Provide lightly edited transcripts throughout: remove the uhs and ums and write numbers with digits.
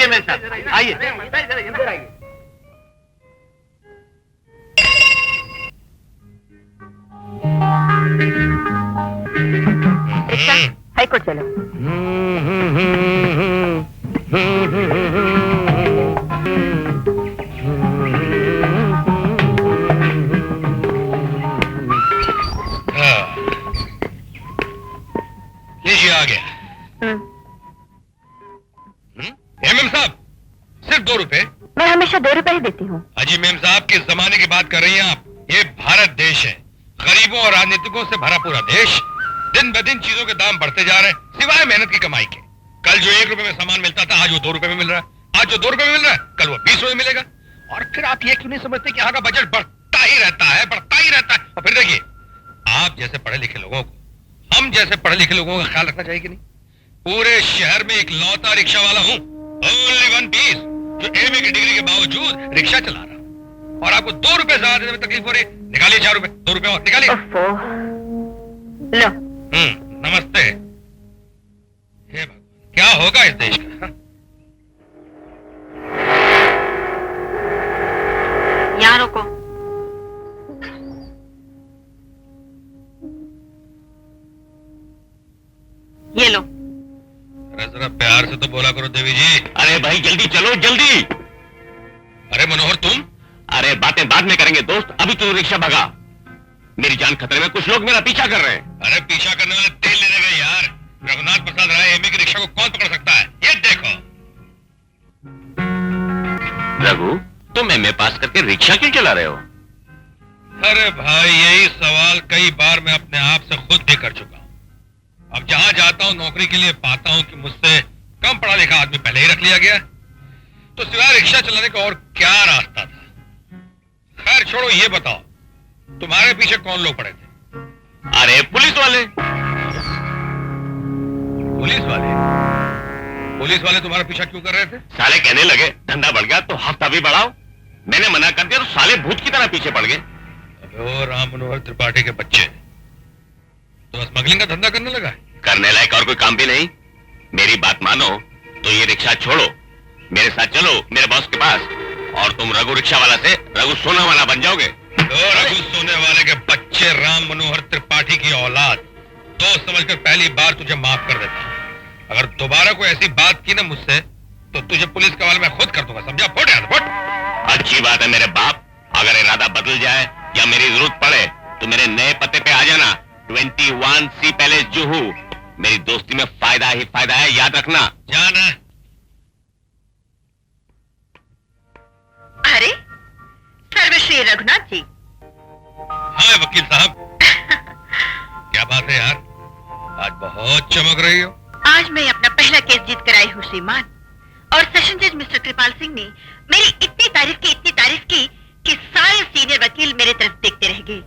Chairman साहब आइए। Rickshaw high court चलो। लीजिए आ गया। मेम साहब सिर्फ 2 रुपए। मैं हमेशा 2 रुपए ही देती हूँ। अजी मेम साहब किस जमाने की बात कर रही हैं आप? ये भारत देश है, गरीबों और राजनीतिकों से भरा पूरा देश। दिन ब दिन चीजों के दाम बढ़ते जा रहे हैं सिवाय मेहनत की कमाई के। कल जो 1 रुपए में सामान मिलता था आज वो 2 रुपए में मिल रहा है। आज जो 2 रुपए में मिल रहा है कल वो 20 रुपए मिलेगा। और फिर आप ये क्यों नहीं समझते कि यहाँ का बजट बढ़ता ही रहता है, बढ़ता ही रहता है। और फिर देखिए आप जैसे पढ़े लिखे लोगों को, हम जैसे पढ़े लिखे लोगों का ख्याल रखना चाहिए कि नहीं? पूरे शहर में एक लौता रिक्शा वाला हूँ, ओनली 1 पीस, जो एमए की डिग्री के बावजूद रिक्शा चला रहा हूँ। और आपको 2 रुपए ज्यादा देने में तकलीफ हो रही है। निकालिए 4 रुपए, 2 रुपए और निकालिए। लो। नमस्ते। हे भगवान, क्या होगा इस देश का? हा? यहाँ रोको। ये लो। अरे जरा प्यार से तो बोला करो देवी जी। अरे भाई जल्दी चलो जल्दी। अरे मनोहर तुम? अरे बातें बाद में करेंगे दोस्त, अभी तू रिक्शा भगा। मेरी जान खतरे में, कुछ लोग मेरा पीछा कर रहे हैं। अरे पीछा करने वाले तेल लेने गए यार। रघुनाथ प्रसाद राय एमए की रिक्शा को कौन पकड़ सकता है? ये देखो। रघु तुम एमए पास करके रिक्शा क्यों चला रहे हो? अरे भाई यही सवाल कई बार मैं अपने आप से खुद भी कर चुका हूं। अब जहां जाता हूं नौकरी के लिए पाता हूं कि मुझसे कम पढ़ा लिखा आदमी पहले ही रख लिया गया। तो सिवाय रिक्शा चलाने का और क्या रास्ता था? खैर छोड़ो, ये बताओ तुम्हारे पीछे कौन लोग पड़े थे? अरे पुलिस वाले। पुलिस वाले? पुलिस वाले तुम्हारा पीछा क्यों कर रहे थे? साले कहने लगे धंधा बढ़ गया तो हफ्ता भी बढ़ाओ। मैंने मना कर दिया तो साले भूत की तरह पीछे पड़ गए। अबे ओ राम मनोहर त्रिपाठी के बच्चे, तो स्मगलिंग का धंधा करने लगा है? करने लायक और कोई काम भी नहीं। मेरी बात मानो तो ये रिक्शा छोड़ो, मेरे साथ चलो मेरे बॉस के पास, और तुम रघु रिक्शा वाला से रघु सोना वाला बन जाओगे। तो रघु सोने वाले के बच्चे, राम मनोहर त्रिपाठी की औलाद, दोस्त समझकर पहली बार तुझे माफ कर देता हूं। अगर दोबारा कोई ऐसी बात की ना मुझसे तो तुझे पुलिस के हवाले में खुद कर दूंगा, समझा? फुट यार फुट। अच्छी बात है मेरे बाप, अगर इरादा बदल जाए या मेरी जरूरत पड़े तो मेरे नए पते पे आ जाना, 21C पैलेस जुहू। मेरी दोस्ती में फायदा ही फायदा है, याद रखना। जाना। अरे सर्वश्री रघुनाथ जी। हाँ वकील साहब। क्या बात है यार, आज बहुत चमक रही हो। आज मैं अपना पहला केस जीत कर आई हूँ श्रीमान, और सेशन जज मिस्टर कृपाल सिंह ने मेरी इतनी तारीफ की कि सारे सीनियर वकील मेरे तरफ देखते रह गए।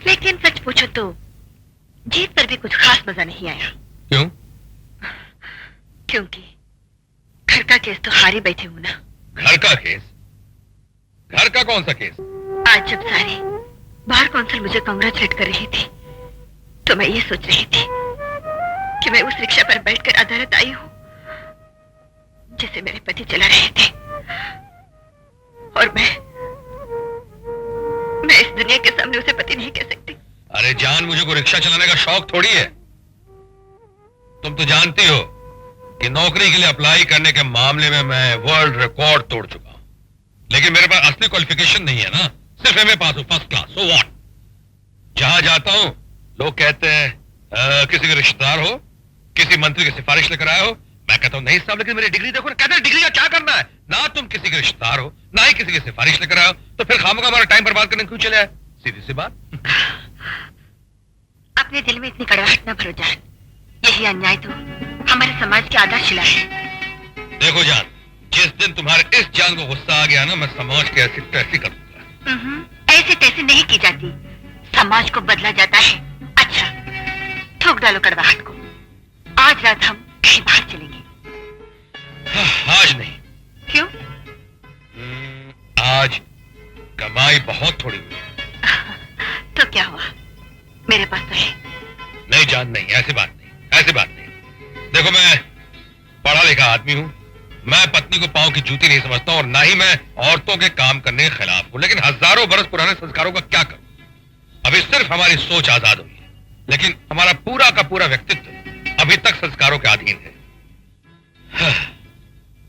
लेकिन सच पूछो तो जीत पर भी कुछ खास मजा नहीं आया। क्यों? क्योंकि घर का केस तो हारी बैठे हूं ना। घर का केस? घर का कौन सा केस? आज जब सारी बार काउंसिल मुझे कांग्रेचुलेट कर रही थी तो मैं ये सोच रही थी कि मैं उस रिक्शा पर बैठकर अदालत आई हूं जिसे मेरे पति चला रहे थे, और मैं इस दुनिया के सामने उसे पति नहीं कह सकती। अरे जान, मुझे को रिक्शा चलाने का शौक थोड़ी है। तुम तो जानती हो कि नौकरी के लिए अप्लाई करने के मामले में मैं वर्ल्ड रिकॉर्ड तोड़ चुका हूं। लेकिन मेरे पास असली क्वालिफिकेशन नहीं है ना, सिर्फ एमए पास हूं, फर्स्ट क्लास। So what? जहां जाता हूं लोग कहते हैं किसी के रिश्तेदार हो, किसी मंत्री की सिफारिश लेकर आए हो। मैं कहता हूं नहीं साहब, लेकिन मेरी डिग्री देखो ना। कहते हैं डिग्री का क्या करना है? ना तुम किसी के रिश्तेदार हो, ना ही किसी की सिफारिश लेकर आए हो, तो फिर खामखा हमारा टाइम बर्बाद करने क्यों चले आए? सीधी सी बात। अपने दिल में इतनी कड़वाहट न भरो जान, यही अन्याय तो हमारे समाज की आधारशिला है। देखो जान, जिस दिन तुम्हारे इस जान को गुस्सा आ गया ना, मैं समाज की ऐसी तैसी कर दूंगा। ऐसी तैसी नहीं की जाती, समाज को बदला जाता है। अच्छा थूक डालो कड़वाहट को। आज रात हम कहीं बाहर चलेंगे। आज नहीं। क्यों? आज कमाई बहुत थोड़ी हुई है। तो क्या हुआ, मेरे पास तो है। नहीं जान, नहीं, ऐसी बात नहीं, ऐसी बात नहीं। देखो मैं पढ़ा लिखा आदमी हूं, मैं पत्नी को पांव की जूती नहीं समझता और ना ही मैं औरतों के काम करने के खिलाफ हूं, लेकिन हजारों बरस पुराने संस्कारों का क्या करूं? अभी सिर्फ हमारी सोच आजाद हुई है, लेकिन हमारा पूरा का पूरा व्यक्तित्व अभी तक संस्कारों के अधीन है।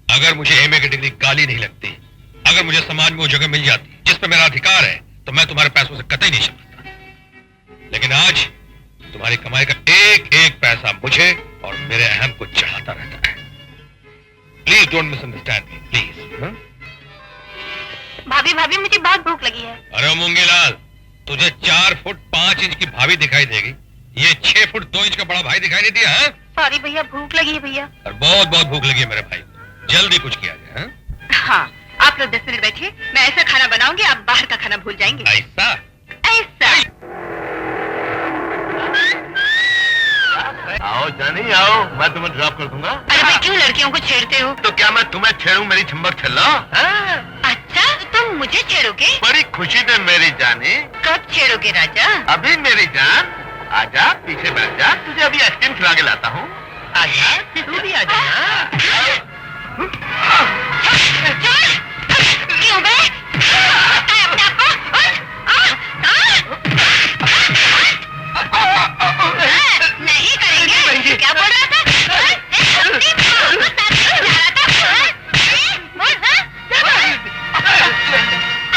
अगर मुझे एमए की डिग्री गाली नहीं लगती, अगर मुझे समाज में वो जगह मिल जाती जिस पर मेरा अधिकार है, तो मैं तुम्हारे पैसों से कतई नहीं समझता। लेकिन आज तुम्हारी कमाई का एक एक पैसा मुझे और मेरे अहम को चढ़ाता रहता है। Please don't misunderstand me, please. भाभी भाभी मुझे बहुत भूख लगी है। अरे मूंगीलाल, तुझे 4 फुट 5 इंच की भाभी दिखाई देगी, ये 6 फुट 2 इंच का बड़ा भाई दिखाई नहीं दिया है? सॉरी भैया, भूख लगी है भैया। और बहुत बहुत भूख लगी है मेरे भाई को, जल्दी कुछ किया जाए। हाँ, आप लोग 10 मिनट बैठिए, मैं ऐसा खाना बनाऊंगी आप बाहर का खाना भूल जाएंगे। ऐसा? ऐसा। आओ जानी आओ, मैं तुम्हें ड्रॉप कर दूंगा। अरे भाई क्यों लड़कियों को छेड़ते हो? तो क्या मैं तुम्हें छेड़ूं मेरी चंबक छल्ला? अच्छा, तुम मुझे छेड़ोगे? बड़ी खुशी में मेरी जानी। कब छेड़ोगे राजा? अभी मेरी जान, आजा पीछे बैठ जा, तुझे अभी आइसक्रीम खिला के लाता हूँ। आजा, तू भी आजा। क्यों बे? अपने आप को? नहीं करेंगे? क्या बोल रहा था?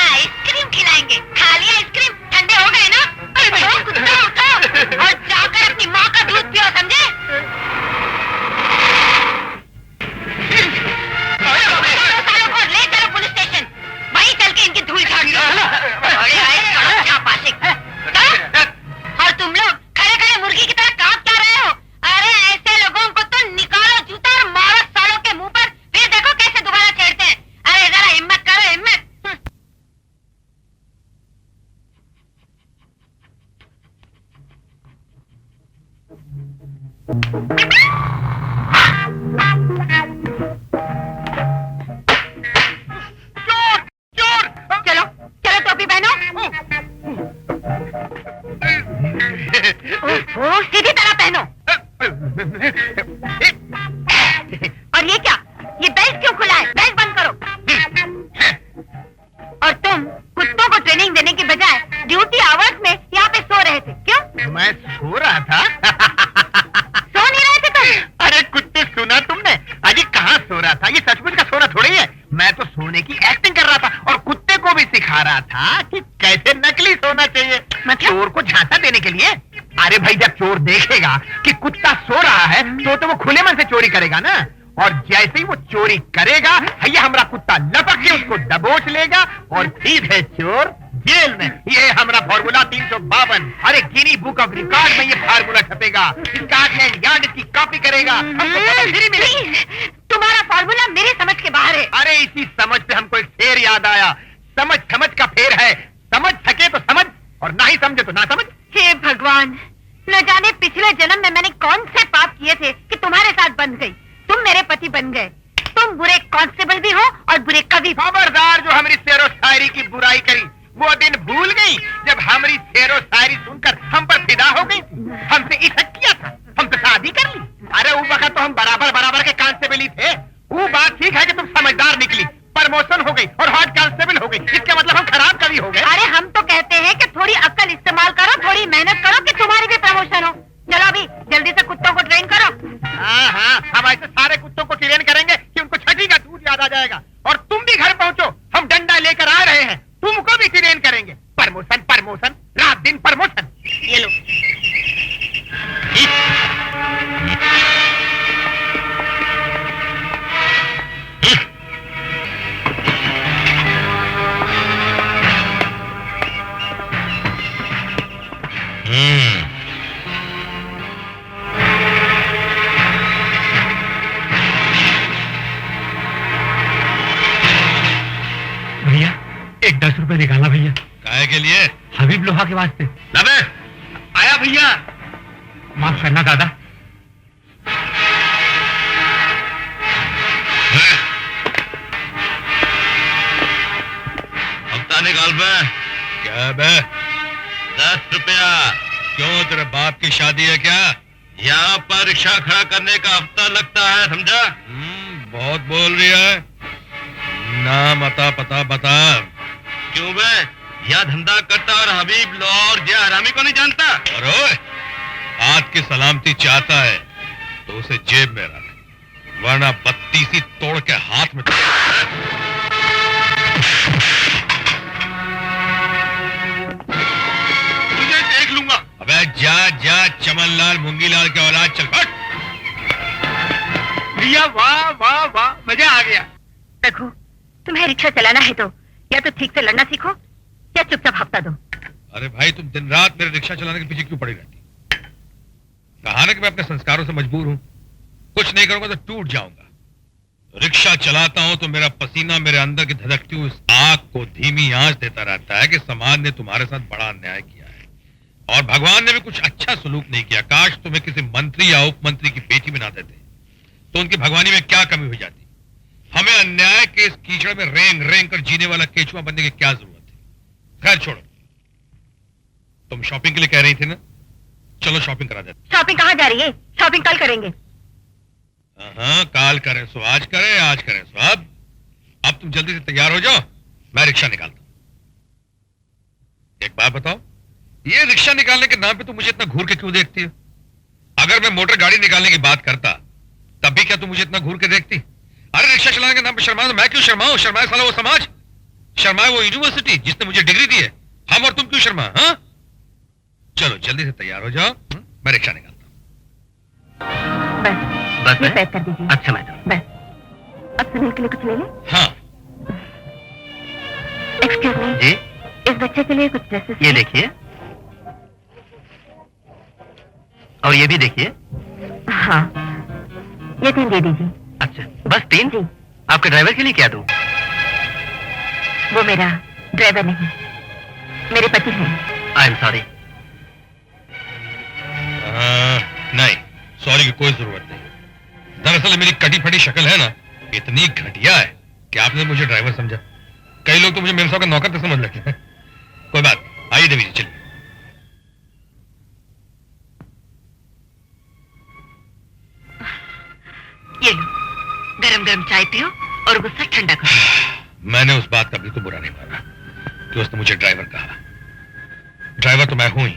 आइसक्रीम खिलाएंगे। खाली आइसक्रीम, ठंडे हो गए ना? कुत्ता उठो और जाकर अपनी माँ का दूध पियो, समझे? ले चलो पुलिस स्टेशन, वहीं चल के इनकी धूल झाड़ लो। और तुम लोग खड़े खड़े मुर्गी की तरह कांप क्या रहे हो? अरे ऐसे लोगों को तो निकालो जूता और मारो सालों के मुंह पर, फिर देखो कैसे दोबारा छेड़ते हैं। अरे जरा हिम्मत करो, हिम्मत। चलो चलो टोपी पहनो। ओह, सीधी तरह पहनो। और ये क्या? ये बेल्ट क्यों खुला है? बेल्ट बंद करो। और तुम कुत्तों को ट्रेनिंग देने की बजाय ड्यूटी आवर्स में यहाँ पे सो रहे थे, क्यों? मैं सो रहा था। सो नहीं रहे थे तुम? अरे कुत्ते, सुना तुमने? अजी कहाँ सो रहा था? ये सचमुच का सोना थोड़ी है। मैं तो सोने की एक्टिंग कर रहा था और कुत्ते को भी सिखा रहा था कि कैसे नकली सोना चाहिए, चोर को झांसा देने के लिए। अरे भाई, जब चोर देखेगा कि कुत्ता सो रहा है तो वो खुले मन से चोरी करेगा ना। और जैसे ही वो चोरी करेगा, भैया हमारा कुत्ता लपक के उसको दबोच लेगा और सीधे चोर जेल में। ये हमारा फॉर्मूला 352। अरे गिनी बुक ऑफ रिकॉर्ड में ये फार्मूला छपेगा। स्कॉटलैंड यार्ड इसकी कॉपी करेगा। हमको पता फ्री मिलेगी। तुम्हारा फॉर्मूला मेरे समझ के बाहर है। अरे इसी समझ पे हमको एक शेर याद आया। समझ समझ का फेर है, समझ सके तो समझ और ना ही समझे तो ना समझ। हे भगवान, न जाने पिछले जन्म में मैंने कौन से पाप किए थे कि तुम्हारे साथ बन गई। तुम मेरे पति बन गए। तुम बुरे कांस्टेबल भी हो और बुरे कवि। खबरदार, जो हमारी शेरो शायरी की बुराई करी वो दिन भूल गई जब हमारी शेरो शायरी सुनकर हम पर फिदा हो गई थी। हमसे इशक किया था, हम तो शादी कर ली। अरे उस वक्त तो हम बराबर बराबर के कांस्टेबल ही थे। वो बात ठीक है कि तुम समझदार निकली, प्रमोशन हो गई और हॉट कांस्टेबल हो गई। इसका मतलब हम खराब कवि हो गए। अरे हम तो कहते हैं कि थोड़ी अक्ल इस्तेमाल करो, थोड़ी मेहनत करो कि तुम्हारी भी प्रमोशन हो। चलो अभी जल्दी से कुत्तों को ट्रेन करो। हाँ, हम ऐसे सारे कुत्तों को ट्रेन करेंगे कि उनको छठी का दूध याद आ जाएगा। और तुम भी घर पहुंचो, हम डंडा लेकर आ रहे हैं, तुमको भी ट्रेन करेंगे। प्रमोशन प्रमोशन, रात दिन प्रमोशन। ये लो। भैया एक 10 रुपए निकालना भैया। काहे के लिए? हबीब लोहा के वास्ते। लबे आया भैया। माफ करना दादा। हफ्ता निकाल बे। क्या बे? 10 रुपया। क्यों, तेरे बाप की शादी है क्या? यहाँ पर रिक्शा खड़ा करने का हफ्ता लगता है, समझा? बहुत बोल रही है। नाम अता पता बता। क्यों बे, यह धंधा करता और हबीब लो और जे हरामी को नहीं जानता? अरे हाथ की सलामती चाहता है तो उसे जेब में रख, वरना बत्तीसी तोड़ के हाथ में तुझे देख लूंगा। अबे जा जा चमनलाल मूंगीलाल के औलाद, चल फट। भैया वाह वाह वाह, मजा आ गया। रघु, तुम्हें रिक्शा चलाना है तो या तो ठीक से लड़ना सीखो या चुपचाप हफ्ता दो। अरे भाई तुम दिन रात मेरे रिक्शा चलाने के पीछे क्यों पड़ी रहती? कहा ना कि मैं अपने संस्कारों से मजबूर हूं, कुछ नहीं करूंगा तो टूट जाऊंगा। रिक्शा चलाता हूं तो मेरा पसीना मेरे अंदर की धधकती हुई उस आग को धीमी आंच देता रहता है कि समाज ने तुम्हारे साथ बड़ा अन्याय किया है और भगवान ने भी कुछ अच्छा सलूक नहीं किया। काश तुम्हें किसी मंत्री या उप मंत्री की बेटी बना देते तो उनकी भगवानी में क्या कमी हो जाती। हमें अन्याय के इस कीचड़ में रेंग रेंग कर जीने वाला केचुआ बनने की क्या जरूरत है। खैर छोड़ो, तुम शॉपिंग के लिए कह रही थी ना, चलो शॉपिंग करा देते। शॉपिंग कहाँ जा रही है? शॉपिंग कल करेंगे। हाँ, काल करें सो आज करें, आज करें सो अब तुम जल्दी से तैयार हो जाओ, मैं रिक्शा निकालता हूं। एक बात बताओ, ये रिक्शा निकालने के नाम पे तुम मुझे इतना घूर के क्यों देखती हो? अगर मैं मोटर गाड़ी निकालने की बात करता तब भी क्या तुम मुझे इतना घूर के देखती? अरे रिक्शा चलाने के नाम पे शर्मा तो मैं क्यों शर्माऊं? शर्माए साला वो समाज, शर्माए वो यूनिवर्सिटी जिसने मुझे डिग्री दी है। हम और तुम क्यों शर्मा? हाँ चलो जल्दी से तैयार हो जाओ, मैं रिक्शा निकालता हूं। बस ये पैक कर दीजिए। अच्छा मैडम। बस अब सुनील के लिए कुछ ले लें। हाँ एक्सक्यूज मी जी, इस बच्चे के लिए कुछ ड्रेसेस। ये देखिए और ये भी देखिए। हाँ, ये 3 दे दीजिए। अच्छा, बस 3? जी। आपके ड्राइवर के लिए क्या दूं? वो मेरा ड्राइवर नहीं, मेरे पति हैं। I am sorry. नहीं, सॉरी की कोई जरूरत नहीं। दरअसल मेरी कटी फटी शक्ल है ना, इतनी घटिया है कि आपने मुझे ड्राइवर समझा। कई लोग तो मुझे मेरे साथ का नौकर तो समझ लेते हैं। कोई बात, आइए देवी जी चलिए। ये लो, गरम गरम चाय पियो और गुस्सा ठंडा करो। मैंने उस बात का बिल्कुल बुरा नहीं माना कि उसने मुझे ड्राइवर कहा। ड्राइवर तो मैं हूं ही,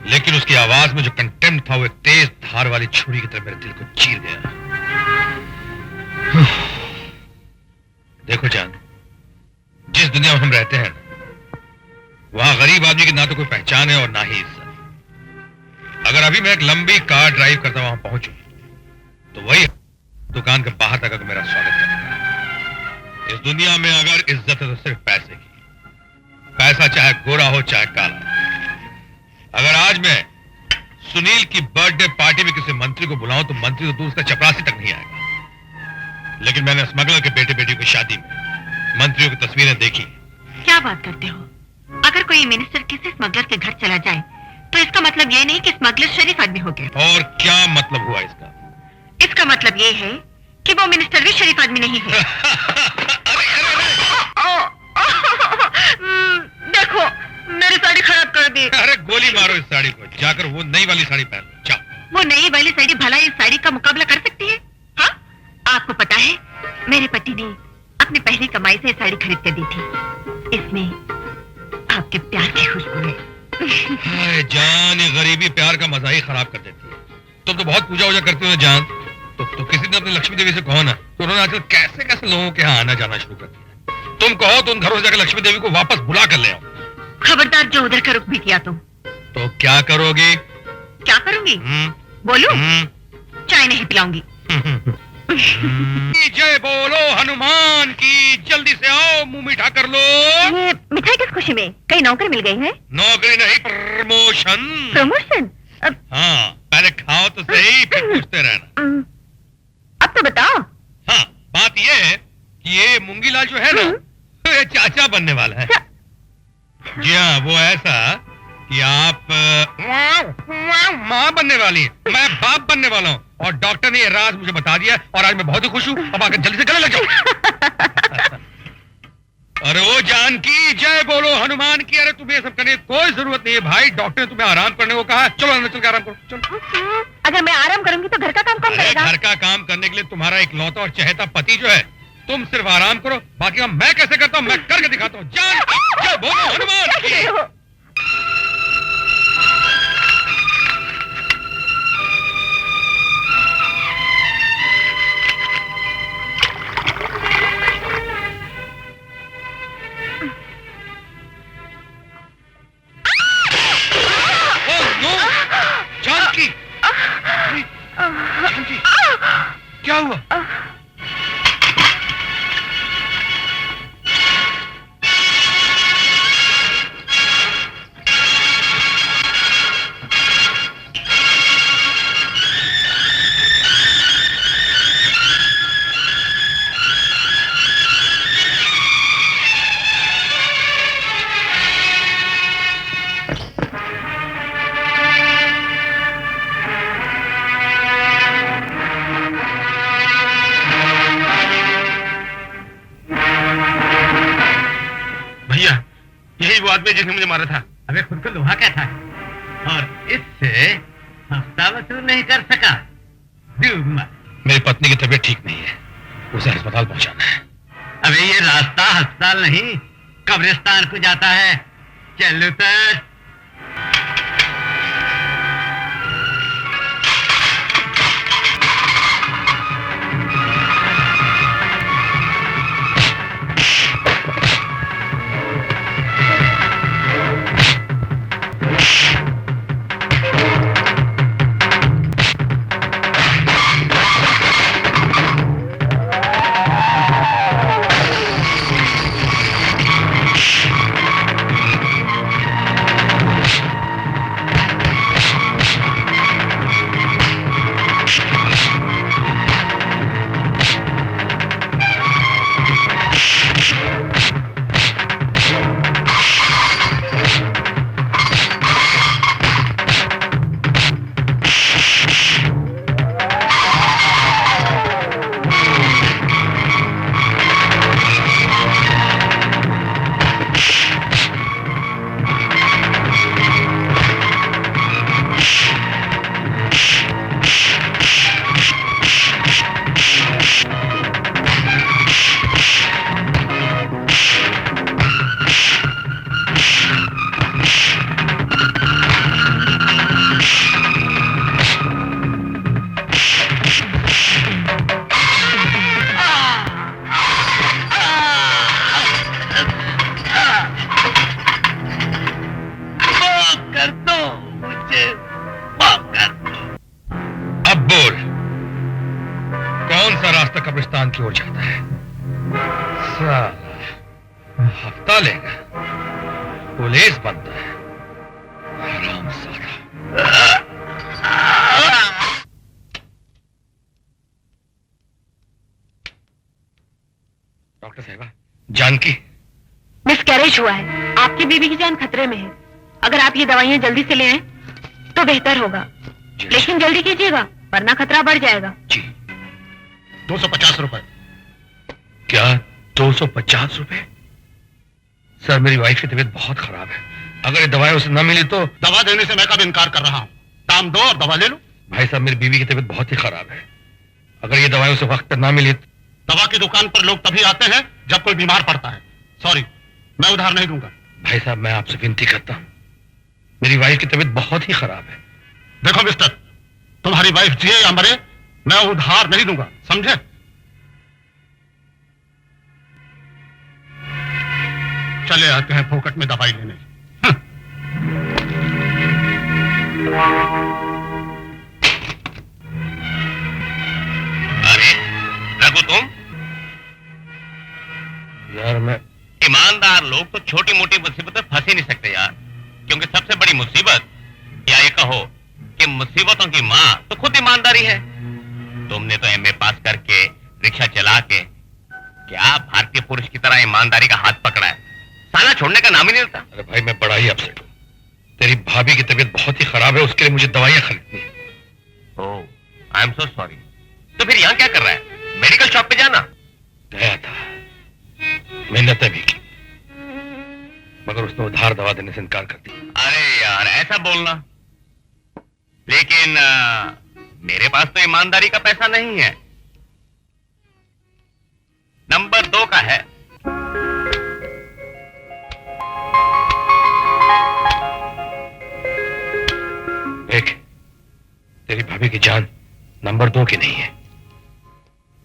लेकिन उसकी आवाज में जो कंटेम्प्ट था वो एक तेज धार वाली छुरी की तरह मेरे दिल को चीर गया। देखो जान, जिस दुनिया में हम रहते हैं वहां गरीब आदमी की ना तो कोई पहचान है और ना ही इज्जत। अगर अभी मैं एक लंबी कार ड्राइव करता वहां पहुंचू तो वही दुकान के बाहर तक मेरा स्वागत करेगा। इस दुनिया में अगर इज्जत है तो सिर्फ पैसे की, पैसा चाहे गोरा हो चाहे काला। अगर आज मैं सुनील की बर्थडे पार्टी में किसी मंत्री को बुलाऊं तो मंत्री तो दूर उसका चपरासी तक नहीं आएगा, लेकिन मैंने स्मगलर के बेटे बेटी की शादी में मंत्रियों की तस्वीरें देखी। क्या बात करते हो? अगर कोई मिनिस्टर किसी स्मगलर के घर चला जाए तो इसका मतलब ये नहीं कि स्मगलर शरीफ आदमी हो गया। और क्या मतलब हुआ इसका? इसका मतलब ये है कि वो मिनिस्टर भी शरीफ आदमी नहीं है। देखो, मेरी साड़ी खराब कर दी। अरे गोली मारो इस साड़ी को, जाकर वो नई वाली साड़ी पहन लो, जाओ। वो नई वाली साड़ी भला इस साड़ी का मुकाबला कर सकती है? हाँ? आपको पता है, मेरे पति ने अपनी पहली कमाई से ये साड़ी खरीद कर दी थी। इसमें आपके प्यार की खुशबू है। हाय जान, ये गरीबी प्यार का मजा ही खराब कर देती है। तुम तो बहुत पूजा वूजा करती हो जान, तो किसी ने अपनी लक्ष्मी देवी से कहो ना, तो उन्होंने आजकल कैसे कैसे लोगों के यहाँ आना जाना शुरू कर दिया। तुम कहो तो उन घरों से जाकर लक्ष्मी देवी को वापस बुला कर ले आओ। खबरदार जो उधर का रुख भी किया तो क्या करोगी? क्या करूंगी? बोलूं? चाय नहीं पिलाऊंगी। जय बोलो हनुमान की, जल्दी से आओ, मुंह मीठा कर लो। ये मिठाई किस खुशी में? कहीं नौकरी मिल गई है? नौकरी नहीं, प्रमोशन। प्रमोशन? हाँ, पहले खाओ तो सही, फिर पूछते रहना। अब तो बताओ। हाँ, बात ये है कि ये मूंगीलाल जो है ना, ये चाचा बनने वाला है। जी हाँ, वो ऐसा कि आप माँ बनने वाली है, मैं बाप बनने वाला हूँ, और डॉक्टर ने ये राज मुझे बता दिया और आज मैं बहुत ही खुश हूँ। अब आकर जल्दी से गले लग जाओ। अरे ओ जानकी, जय बोलो हनुमान की। अरे तुम्हें ये सब करने की कोई जरूरत नहीं है भाई, डॉक्टर ने तुम्हें आराम करने को कहा। चलो अंदर चल के आराम करो, चलो। अगर मैं आराम करूंगी तो घर का काम कौन अरे करेगा? घर का काम करने के लिए तुम्हारा एक लौता और चहेता पति जो है, तुम सिर्फ आराम करो, बाकी काम मैं कैसे करता हूँ मैं करके दिखाता हूँ। जय बोलो हनुमान क्या कह रहे हो? जानकी, जानकी, क्या हुआ? भैया यही वो आदमी जिसने मुझे मारा था। अबे खुद को लोहा क्या था और इससे हफ्ता वसूल नहीं कर सका। मेरी पत्नी की तबीयत ठीक नहीं है, उसे अस्पताल पहुंचाना है। अबे ये रास्ता अस्पताल नहीं कब्रिस्तान को जाता है। चल उतर। कब्रिस्तान की ओर जाता है। साला हफ्ता लेगा, पुलिस बनता है, हरामजादा। डॉक्टर साहिबा, जानकी मिसकैरेज हुआ है। आपकी बीवी की जान खतरे में है। अगर आप ये दवाइयां जल्दी से ले आए तो बेहतर होगा, लेकिन जल्दी कीजिएगा वरना खतरा बढ़ जाएगा। जी। 250 रुपए। क्या 250 रुपए? सर मेरी वाइफ की तबीयत बहुत खराब है, अगर ये दवाएं उसे न मिली तो। दवा देने से मैं कब इनकार कर रहा हूँ? दाम दो और दवा ले लो। भाई साहब मेरी बीवी की तबीयत बहुत ही खराब है, अगर ये दवाएं उसे वक्त पर न मिली तो। दवा की दुकान पर लोग तभी आते हैं जब कोई बीमार पड़ता है। सॉरी, मैं उधार नहीं दूंगा। भाई साहब मैं आपसे विनती करता हूँ, मेरी वाइफ की तबीयत बहुत ही खराब है। देखो मिस्टर, तुम्हारी वाइफ जिए या मरे, मैं उधार नहीं दूंगा, समझे? चले आते हैं फोकट में दवाई लेने। अरे रघु, तुम? यार मैं ईमानदार लोग तो छोटी मोटी मुसीबत में फंस ही नहीं सकते यार, क्योंकि सबसे बड़ी मुसीबत, या ये कहो कि मुसीबतों की माँ तो खुद ईमानदारी है। तुमने तो एमए पास करके रिक्शा चला के क्या भारतीय पुरुष की तरह ईमानदारी का हाथ पकड़ा है, साला छोड़ने का नाम ही नहीं लेता। अरे भाई मैं बड़ा ही अपसेट हूँ, तेरी भाभी की तबीयत बहुत ही खराब है, उसके लिए मुझे दवाइयां खरीदनी है। ओह, आई एम सो सॉरी। तो फिर यहाँ क्या कर रहा है? मेडिकल शॉप पे जाना। गया था, मेहनतें भी की, मगर उसने उधार दवा देने से इनकार कर दिया। अरे यार ऐसा बोलना, लेकिन मेरे पास तो ईमानदारी का पैसा नहीं है। नंबर 2 का है। देख, तेरी भाभी की जान नंबर 2 की नहीं है।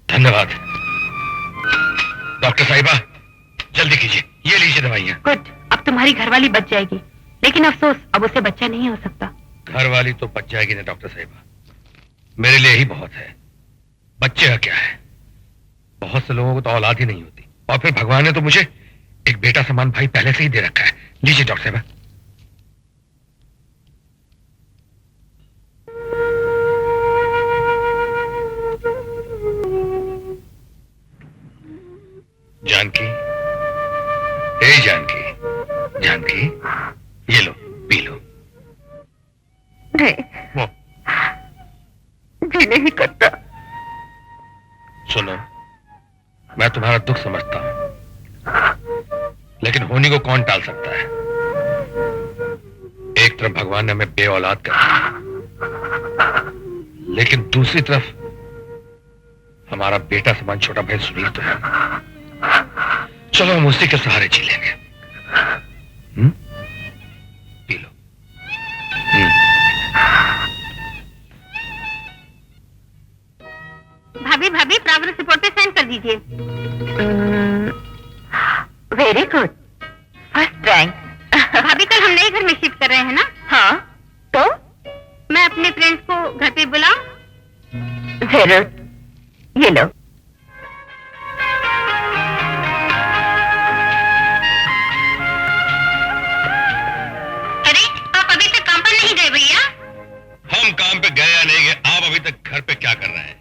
धन्यवाद। डॉक्टर साहिबा, जल्दी कीजिए, ये लीजिए दवाइयाँ। गुड, अब तुम्हारी घरवाली बच जाएगी, लेकिन अफसोस अब उसे बच्चा नहीं हो सकता। घर वाली तो बच जाएगी ना डॉक्टर साहिबा, मेरे लिए ही बहुत है। बच्चे का क्या है, बहुत से लोगों को तो औलाद ही नहीं होती, और फिर भगवान ने तो मुझे एक बेटा समान भाई पहले से ही दे रखा है। लीजिए डॉक्टर साहिबा। जानकी, हे जानकी, जानकी, ये लो, पी लो। नहीं, वो जी नहीं करता। सुनो, मैं तुम्हारा दुख समझता हूं, लेकिन होने को कौन टाल सकता है। एक तरफ भगवान ने हमें बेऔलाद कर दिया, लेकिन दूसरी तरफ हमारा बेटा समान छोटा भाई सुनील तो है। चलो हम उसी के सहारे जी लेंगे। P low. भाभी भाभी, प्रोग्रेस रिपोर्ट पे साइन कर दीजिए। Very good, first rank. भाभी कल हम नए घर में शिफ्ट कर रहे हैं ना? हाँ, तो मैं अपने फ्रेंड्स को घर पे बुलाऊं? जरूर, ये लो। अरे, आप अभी तक काम पर नहीं गए भैया? हम काम पे गए या नहीं गए, आप अभी तक घर पे क्या कर रहे हैं?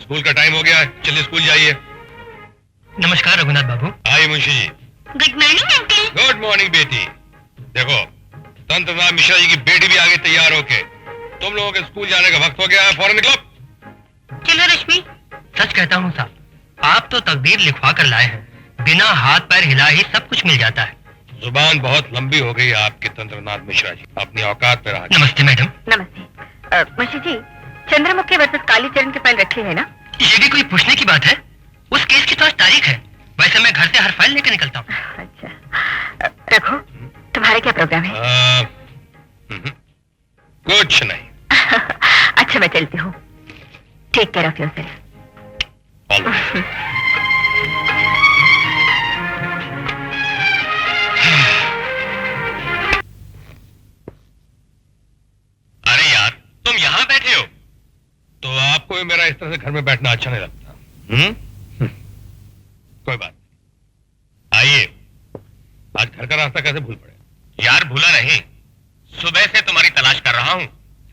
स्कूल का टाइम हो गया है, चलिए स्कूल जाइए। नमस्कार रघुनाथ बाबू। आइए Munshi ji. Good morning uncle. Good morning बेटी। देखो, तंत्रनाथ मिश्रा जी की बेटी भी आगे तैयार होके, तुम लोगों के स्कूल जाने का वक्त हो गया है, फौरन निकलो। चलो रश्मि। सच कहता हूँ साहब, आप तो तकदीर लिखवा कर लाए हैं। बिना हाथ पैर हिला ही सब कुछ मिल जाता है। जुबान बहुत लंबी हो गई है आपकी तंत्रनाथ मिश्रा जी, अपनी औकात पे रहा। नमस्ते मैडम। नमस्ते। मुंशी जी, चंद्रमुखी वर्सेस कालीचरण की फाइल रखी है ना? ये भी कोई पूछने की बात है? उस केस की तो आज तारीख है। वैसे मैं घर से हर फाइल लेकर निकलता हूँ। अच्छा, रघु, तुम्हारा क्या प्रोग्राम है? कुछ नहीं। अच्छा, मैं चलती हूँ। Take care of yourself. अरे यार, तुम यहाँ बैठे हो? तो आपको भी मेरा इस तरह से घर में बैठना अच्छा नहीं लगता? कोई बात नहीं। आइए, आज घर का रास्ता कैसे भूल पड़े? यार भूला नहीं, सुबह से तुम्हारी तलाश कर रहा हूँ।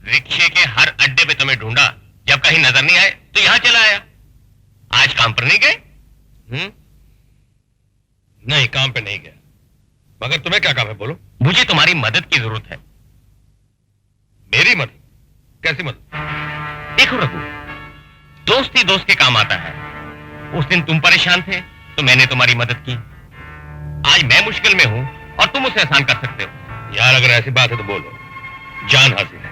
रिक्शे के हर अड्डे पे तुम्हें ढूंढा, जब कहीं नजर नहीं आए तो यहाँ चला आया। आज काम पर नहीं गए? नहीं, काम पे नहीं गया। मगर तुम्हें क्या काम है, बोलो। मुझे तुम्हारी मदद की जरूरत है। मेरी मदद? कैसी मदद? देखो रघु, दोस्त ही दोस्त के काम आता है। उस दिन तुम परेशान थे तो मैंने तुम्हारी मदद की। आज मैं मुश्किल में हूं और तुम उसे आसान कर सकते हो। यार अगर ऐसी बात है तो बोलो, जान हासिल है।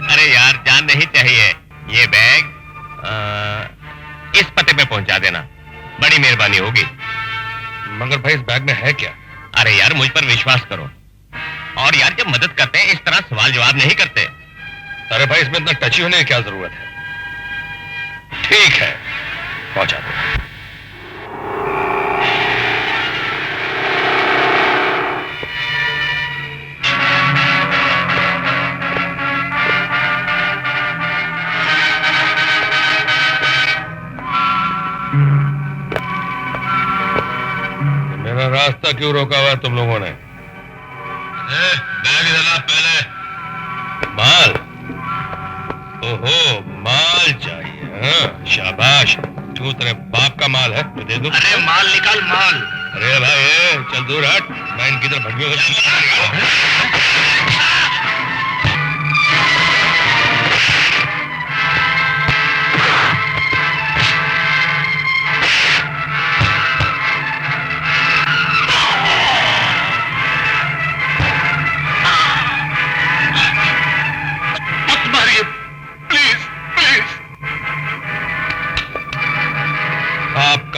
अरे यार, जान नहीं चाहिए। ये बैग इस पते पे पहुंचा देना, बड़ी मेहरबानी होगी। मगर भाई इस बैग में है क्या? अरे यार, मुझ पर विश्वास करो। और यार, जब मदद करते हैं इस तरह सवाल जवाब नहीं करते। अरे भाई, इसमें इतना टची होने की क्या जरूरत है? ठीक है, पहुंचा दो। मेरा रास्ता क्यों रोका हुआ है तुम लोगों ने? बैग इधर ला पहले। माल? ओहो, माल चाहिए। हाँ, शाबाश। क्यों, तेरे बाप का माल है तो दे दो। अरे माल निकाल, माल। अरे भाई, चल दूर हट, मैं इनकी तरफ भटकियों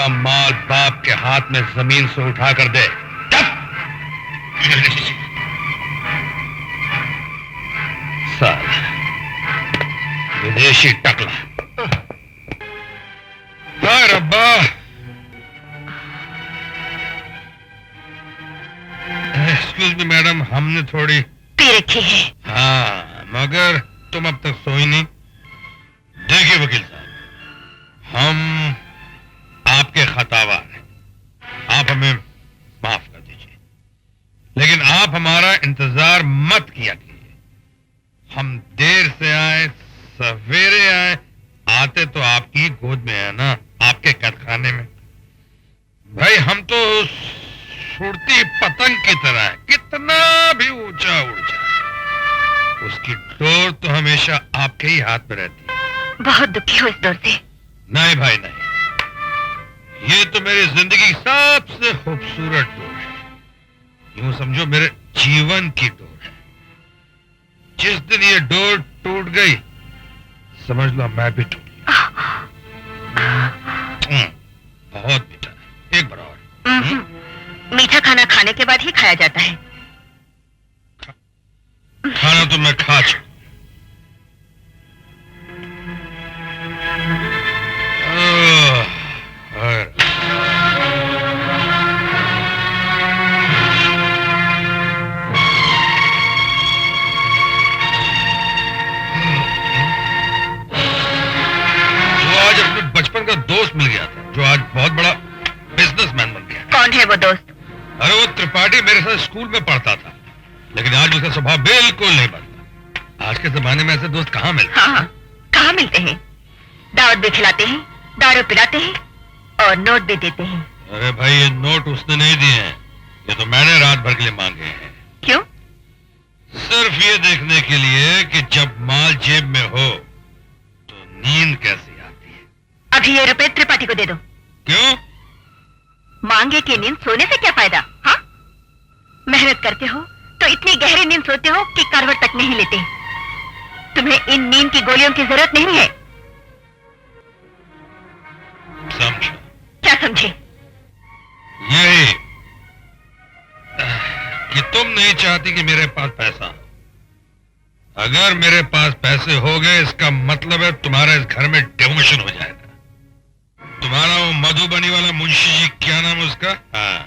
का माल बाप के हाथ में जमीन से उठा कर दे। साला विदेशी टकला। हाय रब्बा। एक्सक्यूज मी मैडम, हमने थोड़ी पी रखी है। हाँ, मगर तुम अब तक सोई नहीं। देखिए वकील साहब, हम आपके खतावार हैं, आप हमें माफ कर दीजिए, लेकिन आप हमारा इंतजार मत किया कीजिए। हम देर से आए, सवेरे आए, आते तो आपकी गोद में है ना, आपके कैदखाने में। भाई हम तो उड़ती पतंग की तरह है, कितना भी ऊंचा उड़ जाए, उसकी डोर तो हमेशा आपके ही हाथ में रहती है। बहुत दुखी हो इस डोर से। नहीं भाई नहीं, ये तो मेरी जिंदगी की सबसे खूबसूरत डोर है। यूं समझो मेरे जीवन की डोर है। जिस दिन ये डोर टूट गई, समझ लो मैं भी टूट गया। बहुत मीठा है, एक बार और। मीठा खाना खाने के बाद ही खाया जाता है। खाना तो मैं खा चुका। आज अपने बचपन का दोस्त मिल गया था, जो आज बहुत बड़ा बिजनेसमैन बन गया। कौन है वो दोस्त? अरे वो त्रिपाठी मेरे साथ स्कूल में पढ़ता था, लेकिन आज उसका स्वभाव बिल्कुल नहीं बनता। आज के जमाने में ऐसे दोस्त कहाँ मिलते? हाँ, कहाँ मिलते हैं? दावत भी खिलाते हैं, दारू पिलाते हैं और नोट भी देते हैं। अरे भाई, ये नोट उसने नहीं दिए हैं, ये तो मैंने रात भर के लिए मांगे हैं। क्यों? सिर्फ ये देखने के लिए कि जब माल जेब में हो तो नींद कैसी आती है। अभी ये रुपए त्रिपाठी को दे दो। क्यों? मांगे की नींद सोने से क्या फायदा? हाँ, मेहनत करते हो तो इतनी गहरी नींद सोते हो कि करवट तक नहीं लेते। तुम्हें इन नींद की गोलियों की जरूरत नहीं है। समझो। क्या समझे? यही कि तुम नहीं चाहती कि मेरे पास पैसा हो। अगर मेरे पास पैसे हो गए, इसका मतलब है तुम्हारा इस घर में डिमोशन हो जाएगा। तुम्हारा वो मधुबनी वाला मुंशी जी, क्या नाम है उसका? हाँ,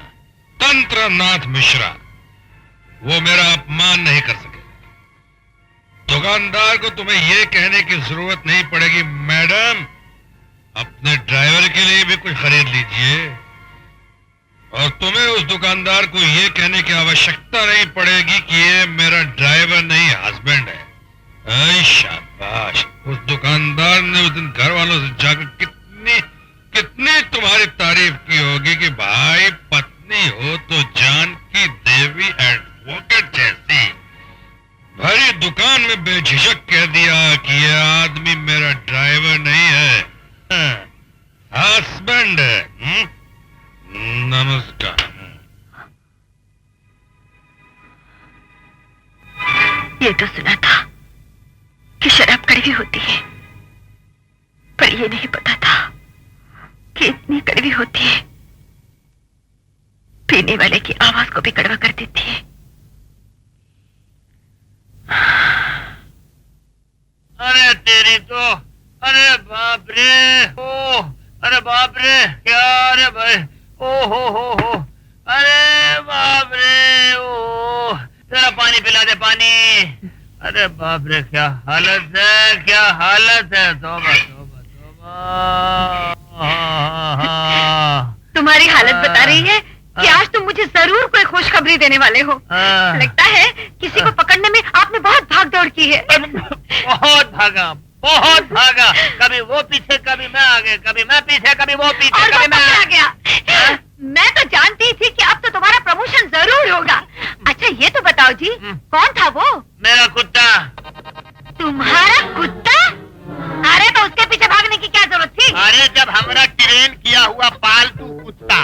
तंत्रनाथ मिश्रा, वो मेरा अपमान नहीं कर सके। दुकानदार को तुम्हें यह कहने की जरूरत नहीं पड़ेगी, मैडम अपने ड्राइवर के लिए भी कुछ खरीद लीजिए, और तुम्हें उस दुकानदार को यह कहने की आवश्यकता नहीं पड़ेगी कि ये मेरा ड्राइवर नहीं, हस्बैंड है। ऐ शाबाश, उस दुकानदार ने उस दिन घर वालों से जाकर कितनी तुम्हारी तारीफ की होगी कि भाई पत्नी हो तो जान की देवी एडवोकेट जैसी। भरी दुकान में बेझिझक कह दिया कि ये आदमी मेरा ड्राइवर नहीं है, हस्बैंड है। नमस्कार। ये तो सुना था कि शराब कड़वी होती है, पर ये नहीं पता था कि इतनी कड़वी होती है, पीने वाले की आवाज को भी कड़वा कर देती है। अरे तेरी तो, अरे बाप रे, ओ, अरे बाप रे, क्या? अरे भाई, ओ हो, अरे बाप रे, ओ, तेरा पानी पिला दे, पानी। अरे बाप रे, क्या हालत है, क्या हालत है। तौबा तौबा तौबा। तुम्हारी हालत बता रही है कि आज तुम मुझे जरूर कोई खुशखबरी देने वाले हो। लगता है किसी को पकड़ने में आपने बहुत भाग दौड़ की है। बहुत भागा, बहुत भागा, कभी वो पीछे, कभी मैं आगे, कभी मैं पीछे, कभी वो पीछे, और कभी मैं आ गया। मैं तो जानती थी कि अब तो तुम्हारा प्रमोशन जरूर होगा। अच्छा ये तो बताओ जी, कौन था वो? मेरा कुत्ता। तुम्हारा कुत्ता? अरे तो उसके पीछे भागने की क्या जरूरत थी? अरे जब हमारा ट्रेन किया हुआ पालतू कुत्ता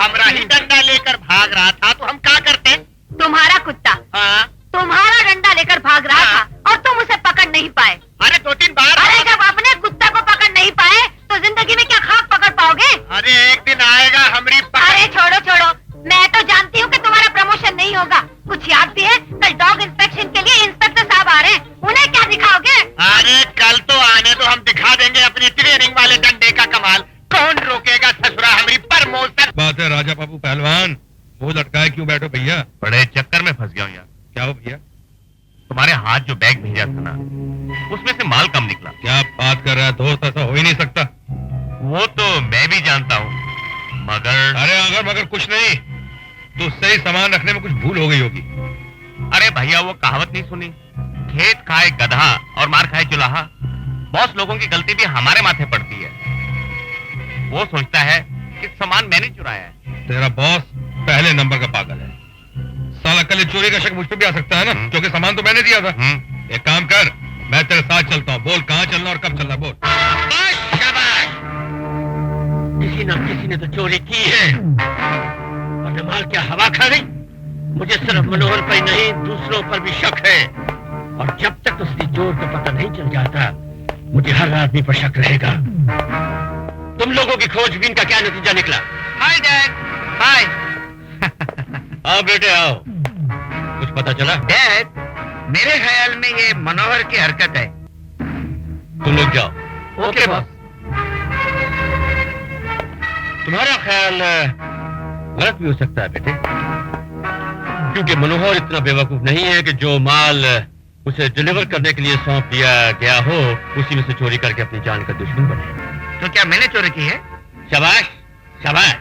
हमारा ही डंडा लेकर भाग रहा था तो हम क्या करते? तुम्हारा कुत्ता हाँ? तुम्हारा डंडा लेकर भाग रहा था और तुम उसे पकड़ नहीं पाए। अरे 2-3 बार। अरे जब अपने कुत्ता को पकड़ नहीं पाए तो जिंदगी में क्या खाक पकड़ पाओगे? अरे एक दिन तुम्हारे हाथ जो बैग भेजा था ना, उसमें से माल कम निकला। क्या बात कर रहा है दोस्त, ऐसा हो ही नहीं सकता। वो तो मैं भी जानता हूँ, मगर अरे अगर मगर कुछ नहीं, तो सही सामान रखने में कुछ भूल हो गई होगी। अरे भैया वो कहावत नहीं सुनी, खेत खाए गधा और मार खाए चुलाहा। बॉस लोगों की गलती भी हमारे माथे पड़ती है। वो सोचता है कि सामान मैंने चुराया है। तेरा बॉस पहले नंबर का पागल है। साला कल ये चोरी का शक मुझ पे भी आ सकता है ना, क्योंकि सामान तो मैंने दिया था। एक काम कर, मैं तेरे साथ चलता हूँ। बोल कहाँ चलना और कब चलना, बोल। किसी न किसी ने तो चोरी की है, और माल क्या हवा खा गई। मुझे सिर्फ मनोहर पर नहीं, दूसरों पर भी शक है, और जब तक उसकी चोर का पता नहीं चल जाता, मुझे हर आदमी पर शक रहेगा। तुम लोगों की खोजबीन का क्या नतीजा निकला? Hi dad. हाय आओ बेटे आओ, कुछ पता चला? डैड, मेरे ख्याल में ये मनोहर की हरकत है। तुम लोग जाओ। Okay boss. तुम्हारा ख्याल गलत भी हो सकता है बेटे, क्योंकि मनोहर इतना बेवकूफ नहीं है कि जो माल उसे डिलीवर करने के लिए सौंप दिया गया हो, उसी में से चोरी करके अपनी जान का दुश्मन बने। तो क्या मैंने चोरी की है? शाबाश शाबाश,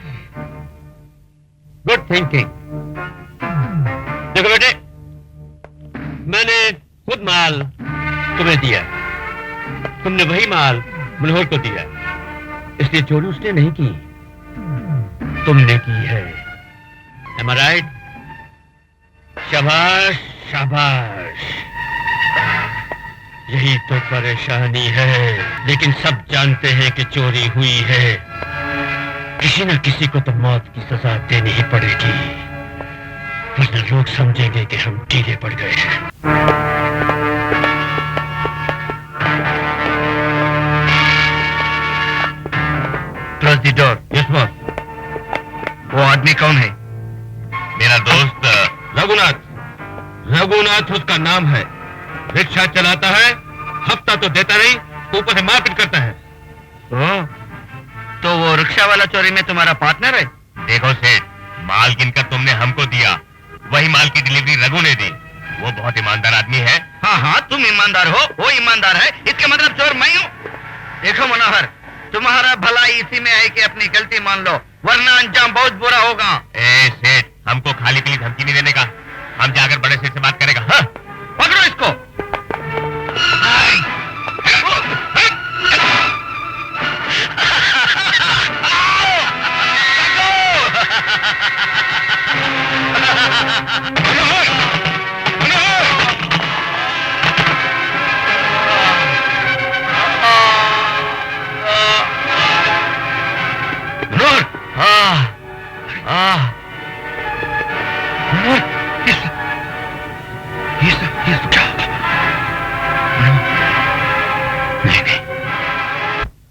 गुड थिंकिंग। देखो बेटे, मैंने खुद माल तुम्हें दिया, तुमने वही माल मनोहर को दिया, इसलिए चोरी उसने नहीं की, तुमने की है। Am I right? शाबाश शाबाश, यही तो परेशानी है। लेकिन सब जानते हैं कि चोरी हुई है, किसी न किसी को तो मौत की सजा देनी ही पड़ेगी, वरना लोग समझेंगे कि हम ढीले पड़ गए हैं। Close the door. Yes boss. वो आदमी कौन है? मेरा दोस्त रघुनाथ, रघुनाथ उसका नाम है। रिक्शा चलाता है, हफ्ता तो देता नहीं, ऊपर से मारपीट करता है। तो वो रिक्शा वाला चोरी में तुम्हारा पार्टनर है? देखो सेठ, माल गिनकर तुमने हमको दिया, वही माल की डिलीवरी रघु ने दी। वो बहुत ईमानदार आदमी है। हाँ हाँ, तुम ईमानदार हो, वो ईमानदार है, इसका मतलब चोर मैं हूँ। देखो मनोहर, तुम्हारा भला इसी में है कि अपनी गलती मान लो, वरना अंजाम बहुत बुरा होगा। ए सेठ, हमको खाली पीली धमकी नहीं देने का, हम जाकर बड़े सेठ से बात करेगा। हाँ? पकड़ो इसको।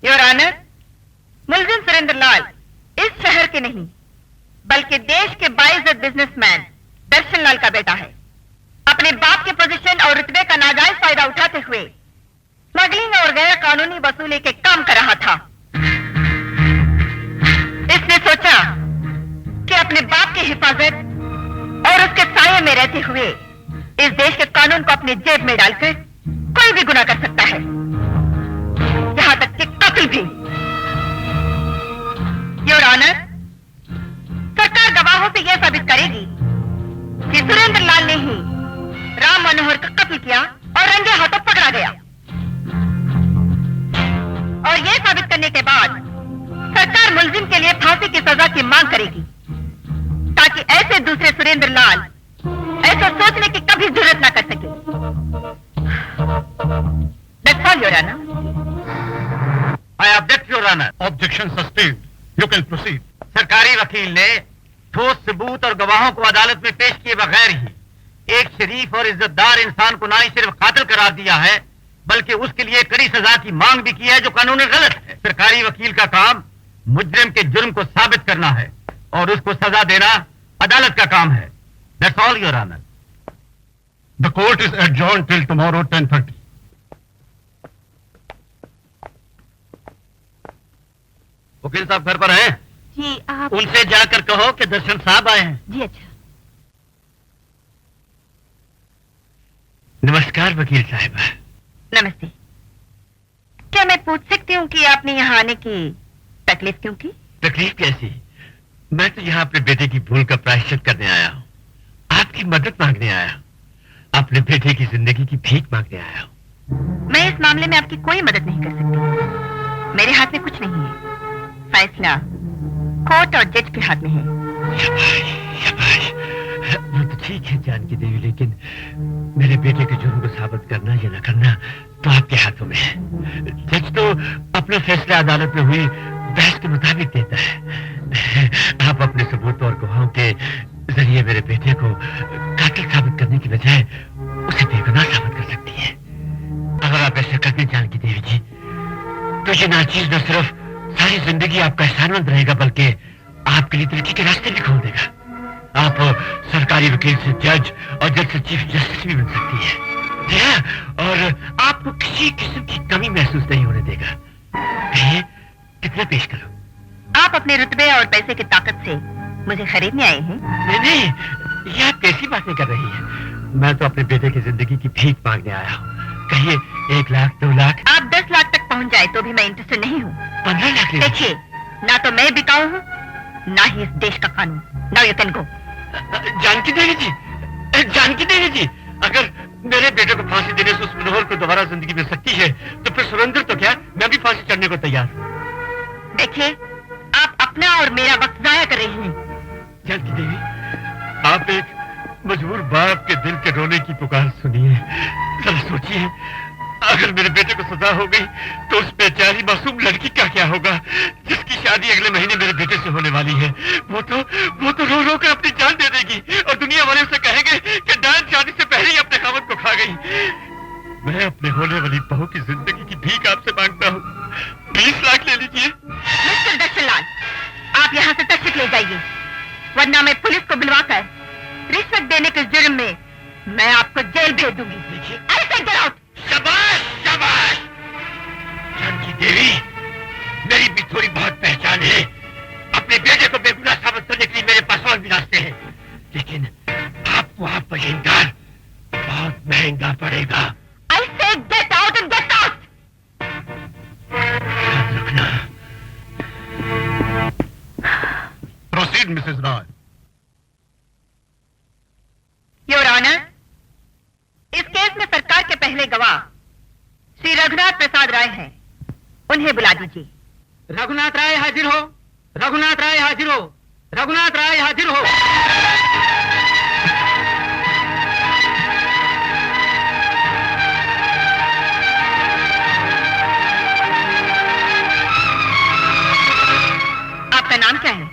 योर ऑनर, मुलजिम सुरेंद्र लाल इस शहर के नहीं बल्कि देश के बाइज्जत बिजनेसमैन दर्शन लाल का बेटा है। अपने बाप के पोजीशन और रुतबे का नाजायज फायदा उठाते हुए स्मगलिंग और गैर कानूनी वसूली के काम कर रहा था। इसने सोचा कि अपने बाप की हिफाजत और उसके साये में रहते हुए इस देश के कानून को अपनी जेब में डालकर कोई भी गुनाह कर सकता है, यहां तक कि कत्ल भी। योर ऑनर, सरकार गवाहों से यह साबित करेगी कि सुरेंद्र लाल ने ही राम मनोहर का कत्ल किया और रंगे हाथों पकड़ा गया, और यह साबित करने के बाद सरकार मुलजिम के लिए फांसी की सजा की मांग करेगी, ताकि ऐसे दूसरे सुरेंद्र लाल ऐसा सोचने की कभी जरूरत ना कर सके। That's all, Your Honor. I object, Your Honor. Objection sustained. You can proceed. सरकारी वकील ने ठोस सबूत और गवाहों को अदालत में पेश किए बगैर ही एक शरीफ और इज्जतदार इंसान को ना ही सिर्फ कातिल करार दिया है, बल्कि उसके लिए कड़ी सजा की मांग भी की है, जो कानूनी गलत है। सरकारी वकील का काम मुजरिम के जुर्म को साबित करना है और उसको सजा देना अदालत का काम है। That's all, Your Honor. The court is adjourned till tomorrow 10:30. वकील साहब घर पर हैं? जी आप। उनसे जाकर कहो कि दर्शन साहब आए हैं। जी अच्छा। नमस्कार वकील साहिबा। नमस्ते। क्या मैं पूछ सकती हूँ कि आपने यहाँ आने की तकलीफ क्यों की? तकलीफ कैसी? मैं तो यहाँ अपने बेटे की भूल का प्रायश्चित करने आया हूँ, आपकी मदद मांगने आया हूँ, अपने बेटे की जिंदगी की भीख मांगने आया हूँ। मैं इस मामले में आपकी कोई मदद नहीं कर सकती। मेरे हाथ में कुछ नहीं है। फैसला कोर्ट और जज के हाथ में है। शाबाश, शाबाश। वो तो ठीक है जानकी देवी, लेकिन मेरे बेटे के जुर्म को साबित करना या न करना तो आपके हाथों में है। जज तो अपना फैसला अदालत में हुई बहस के मुताबिक देता है। आप अपने सबूत और गवाहों के जरिए मेरे बेटे को कातिल साबित करने की बजाय उसे बेगुनाह साबित कर सकती है। अगर आप ऐसा करते जानकी देवी जी, तो ये नाचीज न सिर्फ सारी जिंदगी आपका एहसानमंद रहेगा, बल्कि आपके लिए तरक्की के रास्ते भी खोल देगा। आप सरकारी वकील से जज और जज से चीफ जस्टिस भी बन सकती है, और आपको किसी किस्म की कमी महसूस नहीं होने देगा। कहिए कितना पेश करूं? आप अपने रुतबे और पैसे की ताकत से मुझे खरीदने आए हैं? नहीं, ये आप कैसी बातें कर रही हैं? मैं तो अपने बेटे की जिंदगी की भीख मांगने आया हूँ। कहिए 1 लाख, 2 लाख? आप 10 लाख तक पहुँच जाए तो भी मैं इंटरेस्टेड नहीं हूँ। 15 लाख? देखिए, ना तो मैं बिकाऊ हूँ, ना ही इस देश का कानून। Now you can go. Janki Devi ji, Janki Devi ji, अगर मेरे बेटे को फांसी देने से उस मनोहर को दोबारा जिंदगी मिल सकती है, तो फिर सुरेंद्र तो क्या, मैं भी फांसी चढ़ने को तैयार हूँ। देखिए, आप अपना और मेरा वक्त जाया कर रही हैं। जानकी देवी, आप एक मजबूर बाप के दिल के रोने की पुकार सुनिए। जरा सोचिए, अगर मेरे बेटे को सजा हो गई तो उस बेचारी मासूम लड़की का क्या होगा, जिसकी शादी अगले महीने मेरे बेटे से होने वाली है। वो तो रो रो कर अपनी जान दे देगी और दुनिया वाले उसे कहेंगे कि डांस शादी से पहले ही अपने खामद को खा गई। मैं अपने होने वाली बहू की जिंदगी की भीख आपसे मांगता हूँ। 20 लाख ले लीजिए। मिस्टर दर्शनलाल, आप यहाँ से तशरीफ ले जाइए, वरना मैं पुलिस को बुलवाकर रिश्वत देने के जुर्म में मैं आपको जेल भेज दूंगी। देखिए, ऐसे गेट आउट। शाबाश, शाबाश। जानकी देवी, मेरी भी थोड़ी बहुत पहचान है। अपने बेटे को बेगुनाह साबित करने के लिए मेरे पास और भी रास्ते हैं, लेकिन आपको आप पर इंकार बहुत महंगा पड़ेगा। I say get out and get out. याद रखना। Proceed Mrs Roy. Your honour, इस केस में सरकार के पहले गवाह श्री रघुनाथ प्रसाद राय हैं। उन्हें बुला दीजिए। रघुनाथ राय हाजिर हो, रघुनाथ राय हाजिर हो, रघुनाथ राय हाजिर हो। आपका नाम क्या है?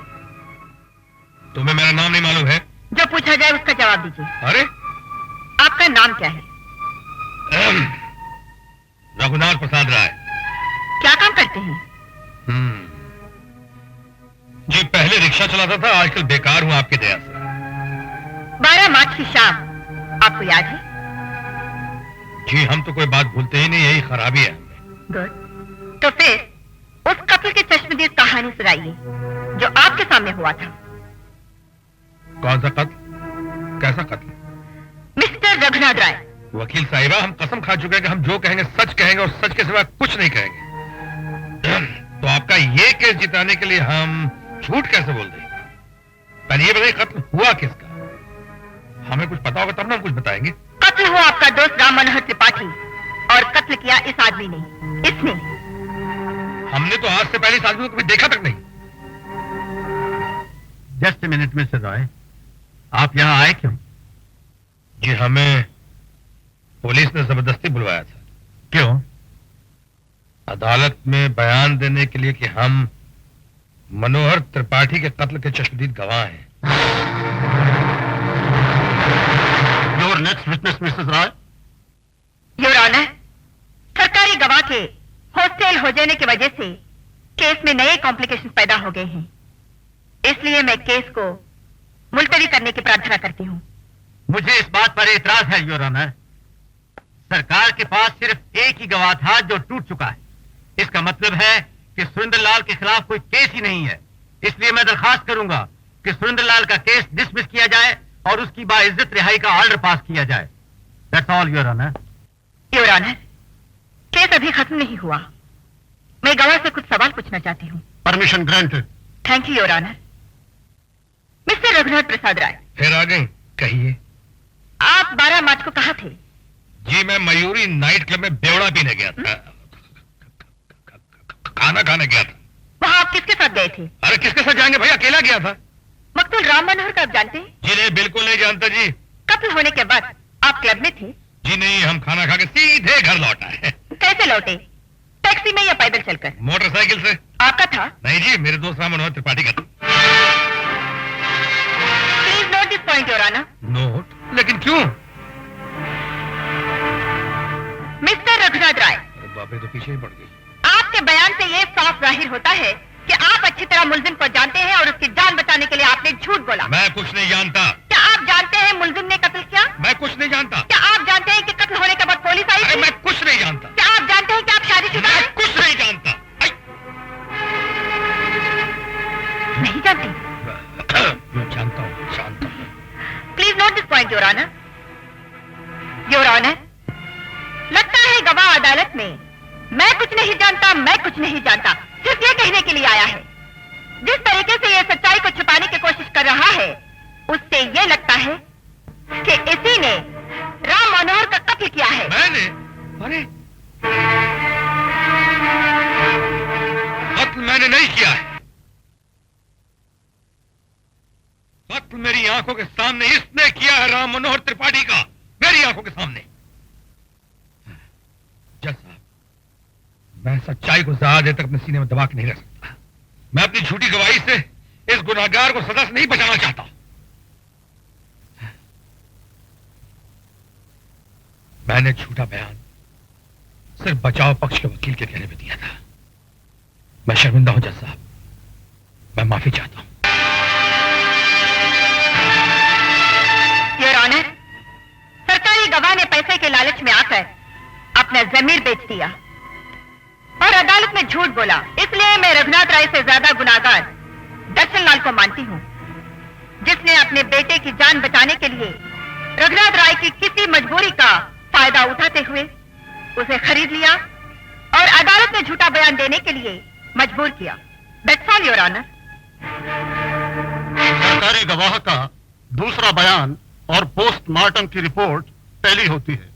तुम्हें मेरा नाम नहीं मालूम है? जो पूछा जाए उसका जवाब दीजिए। अरे आपका नाम क्या है? रघुनाथ प्रसाद राय। क्या काम करते हैं? जी पहले रिक्शा चलाता था, आजकल बेकार हूं आपकी दया से। 12 मार्च की शाम, आपको याद है? जी हम तो कोई बात भूलते ही नहीं, यही खराबी है। गुड। तो फिर उस कत्ल की चश्मदीद कहानी सुनाइए जो आपके सामने हुआ था। कौन सा कत्ल? कैसा कत्ल? मिस्टर रघुनाथ राय। वकील साहिबा, हम कसम खा चुके हैं कि हम जो कहेंगे सच कहेंगे और सच के सिवा कुछ नहीं कहेंगे। तो आपका ये केस जिताने के लिए हम झूठ कैसे बोल दें? पहले ये बताइए कत्ल हुआ किसका? हमें कुछ पता होगा तब ना हम कुछ बताएंगे। कत्ल हुआ आपका दोस्त राम मनोहर त्रिपाठी, और कत्ल किया इस आदमी ने। इसने। हमने तो आज से पहले इस आदमी को कभी देखा तक नहीं। जस्ट मिनट मिस्टर रॉय, आप यहाँ आए क्यों? जी हमें पुलिस ने जबरदस्ती बुलवाया था। क्यों? अदालत में बयान देने के लिए कि हम मनोहर त्रिपाठी के कत्ल के चश्मदीद गवाह हैं। Your next witness Mrs Roy. Your honour, सरकारी गवाह के हॉस्टेल हो जाने की वजह से केस में नए कॉम्प्लिकेशन पैदा हो गए हैं, इसलिए मैं केस को मुलतवी करने की प्रार्थना करती हूँ। मुझे इस बात पर एतराज है योर ऑनर। सरकार के पास सिर्फ एक ही गवाह था जो टूट चुका है। इसका मतलब है कि सुरेंद्र लाल के खिलाफ कोई केस ही नहीं है। इसलिए मैं दरखास्त करूंगा कि सुरेंद्र लाल का केस डिसमिस किया जाए और उसकी बाइज्जत रिहाई का ऑर्डर पास किया जाए। That's all your honour. Your honour, case अभी खत्म नहीं हुआ। मैं गवाह से कुछ सवाल पूछना चाहती हूँ। Permission granted. Thank you your honour. Mister Raghunath Prasad Rai, फिर आ गई, कहिए। आप 12 मार्च को कहाँ थे? जी मैं मयूरी नाइट क्लब में बेवड़ा पीने गया था, खाना खाने गया था। वहाँ आप किसके साथ गए थे? अरे किसके साथ जाएंगे भैया, अकेला गया था। मकतूल राम मनोहर का आप जानते हैं? जी नहीं, बिल्कुल नहीं जानता जी। कत्ल होने के बाद आप क्लब में थे? जी नहीं, हम खाना खा के सीधे घर लौटा है। कैसे लौटे? टैक्सी में या पैदल चलकर? मोटरसाइकिल से। आपका था? नहीं जी, मेरे दोस्त राम मनोहर त्रिपाठी का था। Please note this point your honour. Note? लेकिन क्यों? मिस्टर रघुनाथ राय, अरे बाप रे, तो पीछे ही पड़ गई। आपके बयान से ये साफ जाहिर होता है कि आप अच्छी तरह मुलजिम को जानते हैं और उसकी जान बचाने के लिए आपने झूठ बोला। मैं कुछ नहीं जानता। क्या आप जानते हैं मुलजिम ने कत्ल किया? मैं कुछ नहीं जानता। क्या आप जानते हैं कि कत्ल होने के बाद पुलिस आई अरे थी? मैं कुछ नहीं जानता। क्या आप जानते हैं कि आप शादीशुदा हैं? मैं कुछ नहीं जानता। नहीं जानते? मैं जानता हूँ, जानता हूँ। Please note this point your honour. Your honour, लगता है गवाह अदालत में मैं कुछ नहीं जानता, मैं कुछ नहीं जानता सिर्फ ये कहने के लिए आया है। जिस तरीके से ये सच्चाई को छुपाने की कोशिश कर रहा है, उससे ये लगता है कि इसी ने राम मनोहर का कत्ल किया है। मैंने? अरे कत्ल मैंने नहीं किया है। कत्ल मेरी आंखों के सामने इसने किया है, राम मनोहर त्रिपाठी का, मेरी आंखों के सामने। जज साहब, मैं सच्चाई को ज्यादा देर तक अपने सीने में दबा के नहीं रख सकता। मैं अपनी झूठी गवाही से इस गुनाहगार को सजा से नहीं बचाना चाहता। मैंने झूठा बयान सिर्फ बचाव पक्ष के वकील के कहने पे दिया था। मैं शर्मिंदा हूं जज साहब, मैं माफी चाहता हूं। योर ऑनर, सरकारी गवाह ने पैसे के लालच में आकर अपना जमीर बेच दिया और अदालत में झूठ बोला। इसलिए मैं रघुनाथ राय से ज्यादा गुनाहगार दर्शन लाल को मानती हूँ, जिसने अपने बेटे की जान बचाने के लिए रघुनाथ राय की किसी मजबूरी का फायदा उठाते हुए उसे खरीद लिया और अदालत में झूठा बयान देने के लिए मजबूर किया। That's all your honour. सरकारी गवाह का दूसरा बयान और पोस्टमार्टम की रिपोर्ट टैली होती है,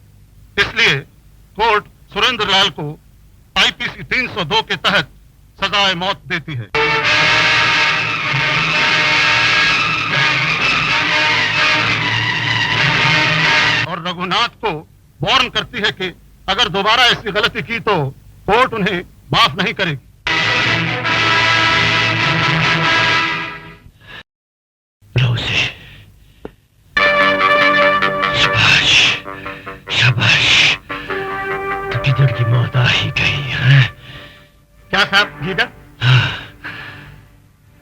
इसलिए कोर्ट सुरेंद्र लाल को आईपीसी 302 के तहत सजाए मौत देती है। और रघुनाथ को वार्न करती है कि अगर दोबारा ऐसी गलती की तो कोर्ट उन्हें माफ नहीं करेगी। शाबाश, शाबाश, तो किधर की मौत आ ही गई है। क्या साहब गीदड़?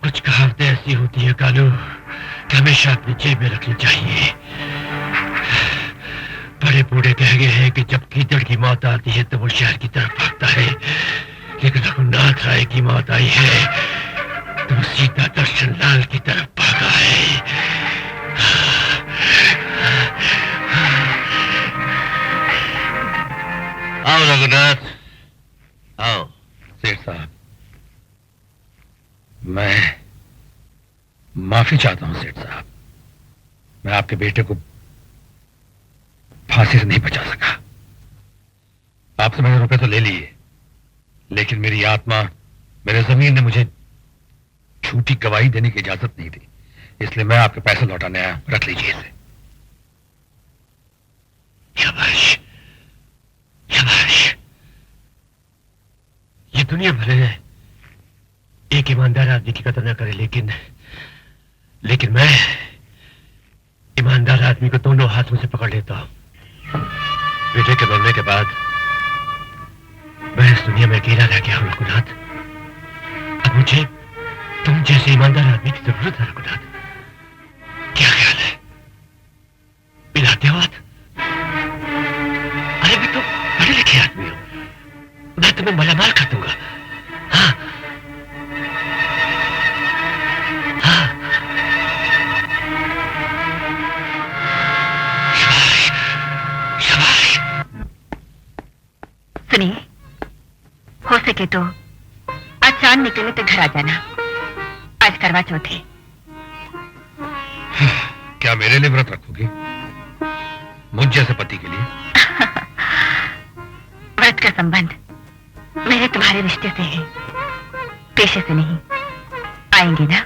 कुछ कहावतें ऐसी होती है कानू कि हमेशा अपनी जेब में रखनी चाहिए। बड़े बूढ़े कह गए हैं कि जब कीचड़ की मौत आती है तो वो शहर की तरफ भागता है, लेकिन रघुनाथ राय की मौत आई है तो वो सीधा दर्शन लाल की तरफ भागा है। आओ रघुनाथ, आओ। सेठ साहब, मैं माफी चाहता हूं सेठ साहब। मैं आपके बेटे को फांसी से नहीं बचा सका। आपसे मैंने रुपए तो ले लिए, लेकिन मेरी आत्मा, मेरे जमीन ने मुझे झूठी गवाही देने की इजाजत नहीं दी, इसलिए मैं आपके पैसे लौटाने आया। रख लीजिए इसे। शाबाश, शाबाश। ये दुनिया भले एक ईमानदार आदमी की कदर न करे, लेकिन मैं ईमानदार आदमी को दोनों हाथों से पकड़ लेता हूं। बेटे के मरने के बाद मैं इस दुनिया में अकेला रह गया हूं रघुनाथ। अब मुझे तुम जैसे ईमानदार आदमी की जरूरत है रघुनाथ। क्या ख्याल है, मिलाते हो हाथ? अरे भी तुम पढ़े लिखे आदमी हो, मैं तुम्हें मालामाल कर दूंगा। हाँ, हाँ। शाबाश, सुनिए, हो सके तो आज चांद निकले तो घर आ जाना। आज करवा चौथ है। क्या मेरे लिए व्रत रखोगी? मुझ जैसे पति के लिए? व्रत का संबंध मेरे तुम्हारे रिश्ते से है, पेशे से नहीं। आएंगे ना?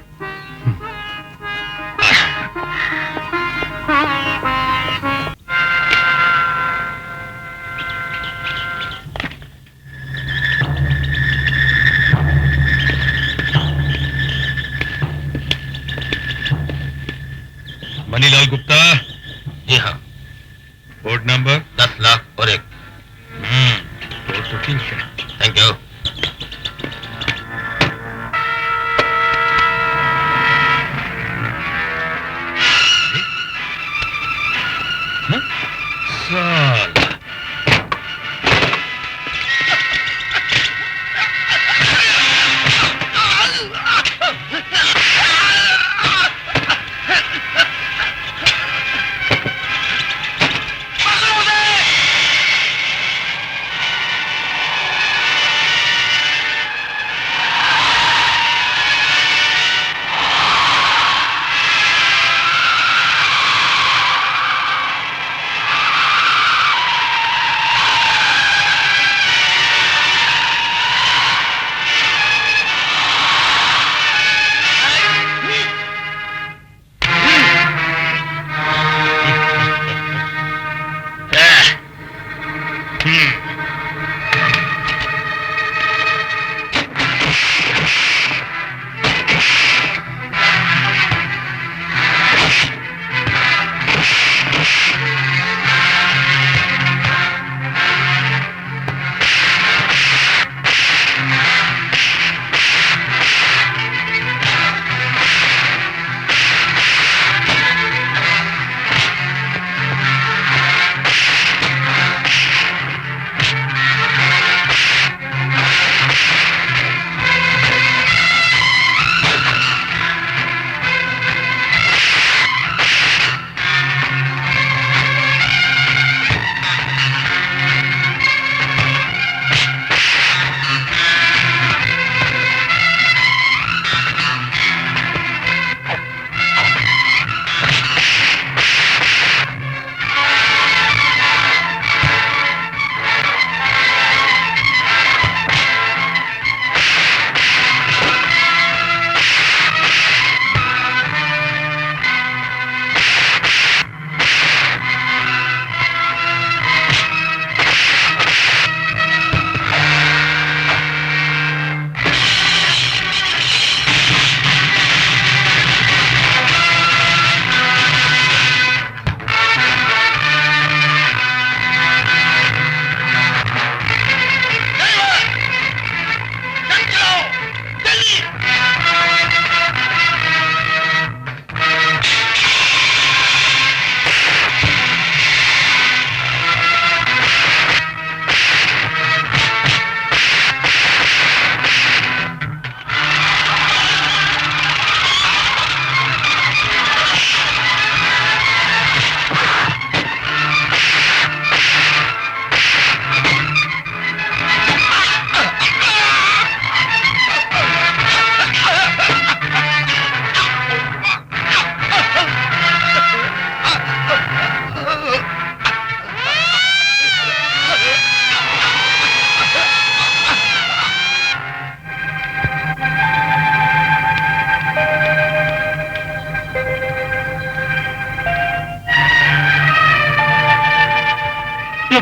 मनीलाल गुप्ता। जी हाँ। कोड नंबर 10 लाख और 1। कोड तो ठीक है। Thank you. साला।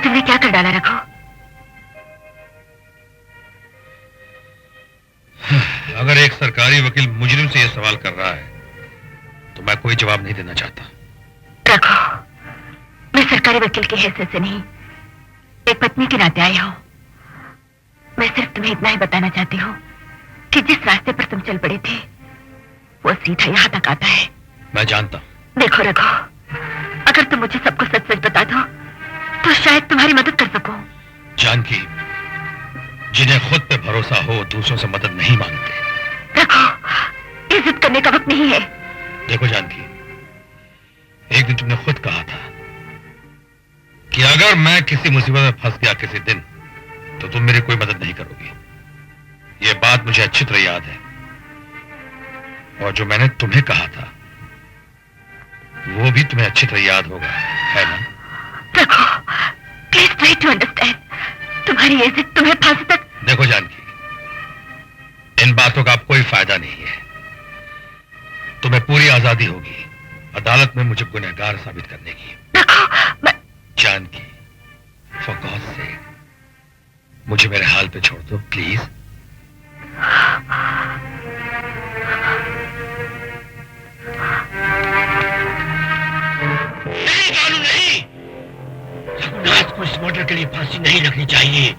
तुमने क्या कर डाला रखो? अगर एक सरकारी वकील मुजरिम से यह सवाल कर रहा है तो मैं कोई जवाब नहीं देना चाहता। रखो, मैं सरकारी वकील की हैसियत से नहीं, एक पत्नी के नाते आई हूं। मैं सिर्फ तुम्हें इतना ही बताना चाहती हूँ कि जिस रास्ते पर तुम चल पड़े थे वो सीधा यहाँ तक आता है। मैं जानता हूँ। देखो रघु, अगर तुम मुझे सबको सच सच बता दो तो शायद तुम्हारी मदद कर सकूं। जानकी, जिन्हें खुद पे भरोसा हो दूसरों से मदद नहीं मांगते। रघु, इज्जत करने का वक्त नहीं है। देखो जानकी, एक दिन तुमने खुद कहा था कि अगर मैं किसी मुसीबत में फंस गया किसी दिन तो तुम मेरी कोई मदद नहीं करोगी। यह बात मुझे अच्छी तरह याद है, और जो मैंने तुम्हें कहा था वो भी तुम्हें अच्छी तरह याद होगा, है ना? Please try to understand. तुम्हारी इज्जत तुम्हें फांसी तक। देखो जानकी, इन बातों का अब कोई फायदा नहीं है। तुम्हें पूरी आजादी होगी अदालत में मुझे गुनहगार साबित करने की। जानकी, फॉर गॉड सेक, मुझे मेरे हाल पे छोड़ दो प्लीज। नहीं बालू, नहीं। रघुनाथ को इस मर्डर के लिए फांसी नहीं लगनी चाहिए।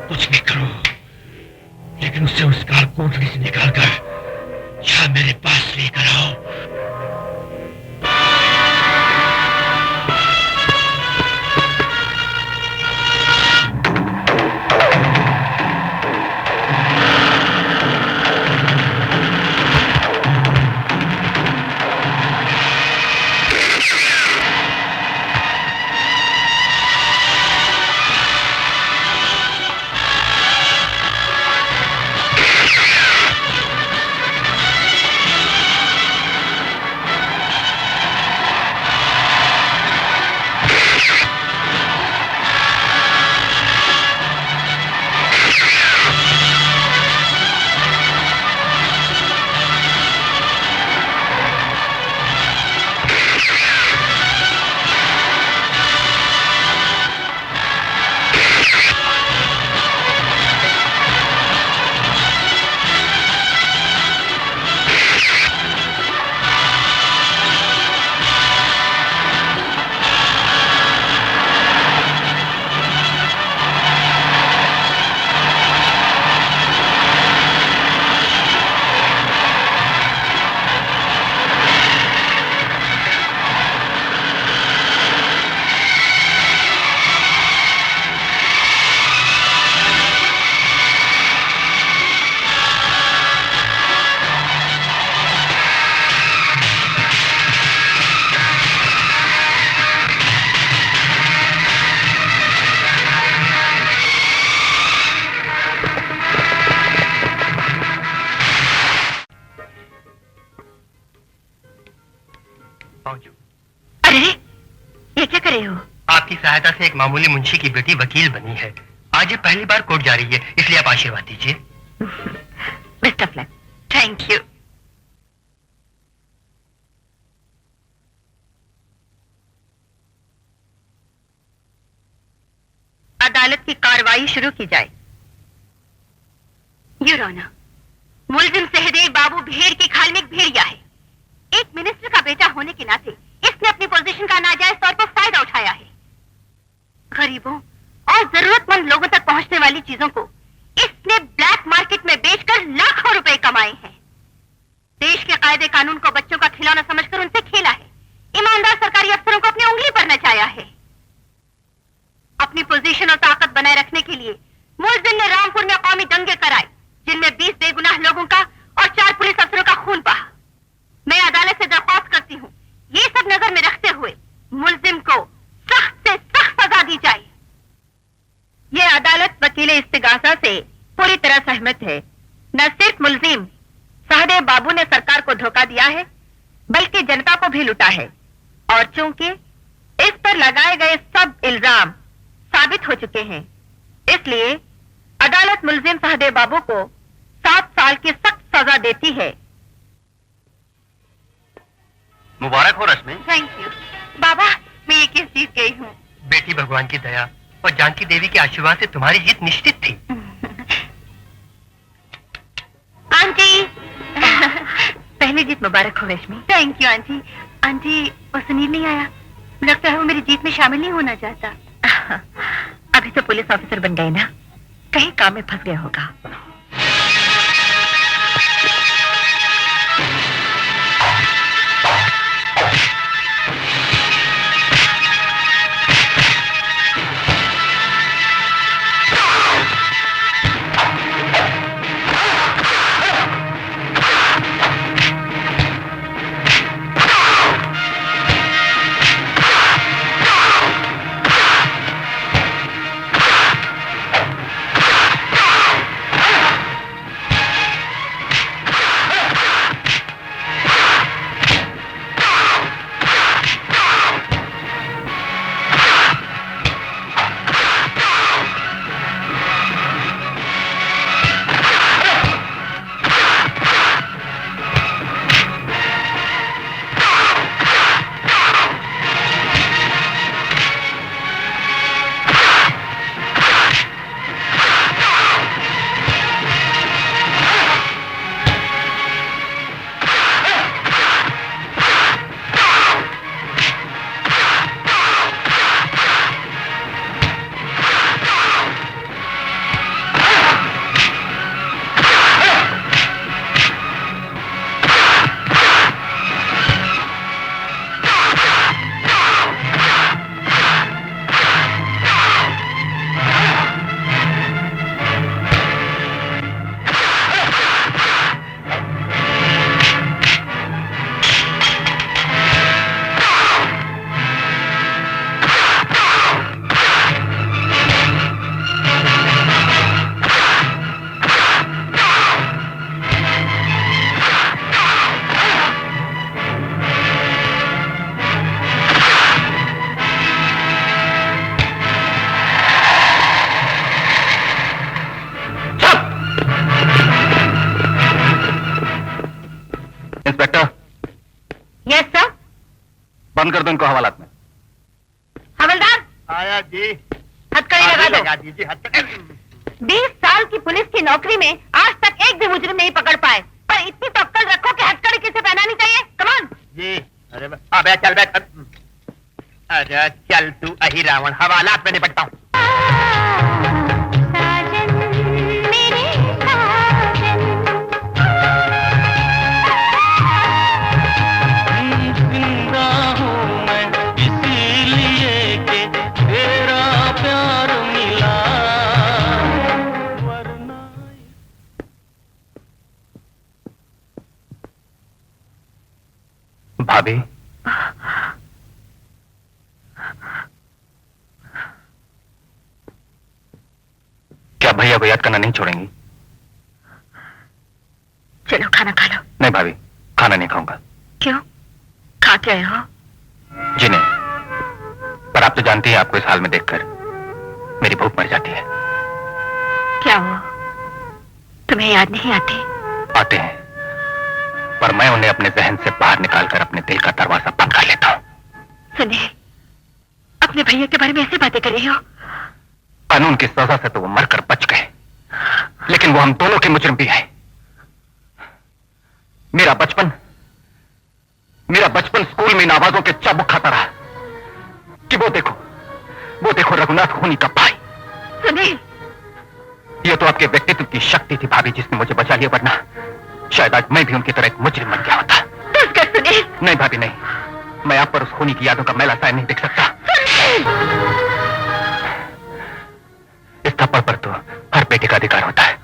कुछ भी करो, लेकिन उसे उस काल कोठरी से निकालकर यहाँ मेरे पास लेकर आओ। आपकी सहायता से एक मामूली मुंशी की बेटी वकील बनी है। आज ये पहली बार कोर्ट जा रही है, इसलिए आप आशीर्वाद दीजिए। Best of luck. Thank you. अदालत की कार्रवाई शुरू की जाए। यूर ऑनर, मुलजिम सहदेव बाबू भेड़ की खाल में एक भेड़िया है। एक मिनिस्टर का बेटा होने के नाते इसने अपनी पोजीशन का नाजायज तौर पर फायदा उठाया है। गरीबों और जरूरतमंद लोगों तक पहुंचने वाली चीजों को इसने ब्लैक मार्केट में बेचकर लाखों रुपए कमाए हैं। देश के कायदे कानून को बच्चों का खिलौना समझकर उनसे खेला है। ईमानदार सरकारी अफसरों को अपनी उंगली पर नचाया है। अपनी पोजीशन और ताकत बनाए रखने के लिए मुलजिम ने रामपुर में कौमी दंगे कराए, जिनमें 20 बेगुनाह लोगों का और 4 पुलिस अफसरों का खून बहा। मैं अदालत से दरख्वास्त करती हूँ, ये सब नजर में रखते हुए मुलजिम को सख्त से सख्त सजा दी जाए। ये अदालत वकील इस्तिगासा से पूरी तरह सहमत है। न सिर्फ मुलजिम सहदेव बाबू ने सरकार को धोखा दिया है, बल्कि जनता को भी लूटा है। और चूंकि इस पर लगाए गए सब इल्जाम साबित हो चुके हैं, इसलिए अदालत मुलजिम सहदेव बाबू को 7 साल की सख्त सजा देती है। मुबारक हो रश्मि। थैंक यू बाबा, मैं ये केस जीत गई हूँ। बेटी, भगवान की दया और जानकी देवी के आशीर्वाद से तुम्हारी जीत निश्चित थी। आंटी पहली जीत मुबारक हो Rashmi. Thank you aunty. Aunty, वो सुनील नहीं आया? लगता है वो मेरी जीत में शामिल नहीं होना चाहता। अभी तो पुलिस ऑफिसर बन गए ना, कहीं काम में फंस गया होगा। बंद कर दो इनको हवालात में। हवलदार, आया जी। हथकड़ी लगा दो। लगा दीजिए हथकड़ी। 20 साल की पुलिस की नौकरी में आज तक एक भी मुजरिम नहीं पकड़ पाए, पर इतनी तो अक्ल रखो कि हथकड़ी किसे पहनानी चाहिए। कमान। जी। अरे अबे चल बैठ। अरे चल तू अही रावण, हवालात में निपटता हूँ। भाभी, क्या भैया को याद करना नहीं छोड़ेंगी? चलो खाना खा लो। नहीं भाभी, खाना नहीं खाऊंगा। क्यों? खा के आए हो? जी नहीं, पर आप तो जानती हैं आपको इस हाल में देखकर मेरी भूख मर जाती है। क्या हो, तुम्हें याद नहीं आती? आते हैं, पर मैं उन्हें अपने जहन से बाहर निकालकर अपने दिल का दरवाजा बंद कर लेता हूँ। सुनिए, अपने भैया के बारे में ऐसे बातें कर रही हो? कानून की सजा से तो वो मरकर बच गए, लेकिन वो हम दोनों के मुजरिम भी हैं। मेरा बचपन स्कूल में इन आवाजों के चाबुक खाता रहा कि वो देखो रघुनाथ खूनी का भाई। सुनील, ये तो आपके व्यक्तित्व की शक्ति थी भाभी, जिसने मुझे बचा लिया, वरना शायद आज मैं भी उनकी तरह एक मुजरिम बन गया होता। सुनील। नहीं भाभी नहीं, मैं आप पर उस खूनी की यादों का मैला साया नहीं देख सकता। इस थप्पड़ पर तो हर बेटे का अधिकार होता है।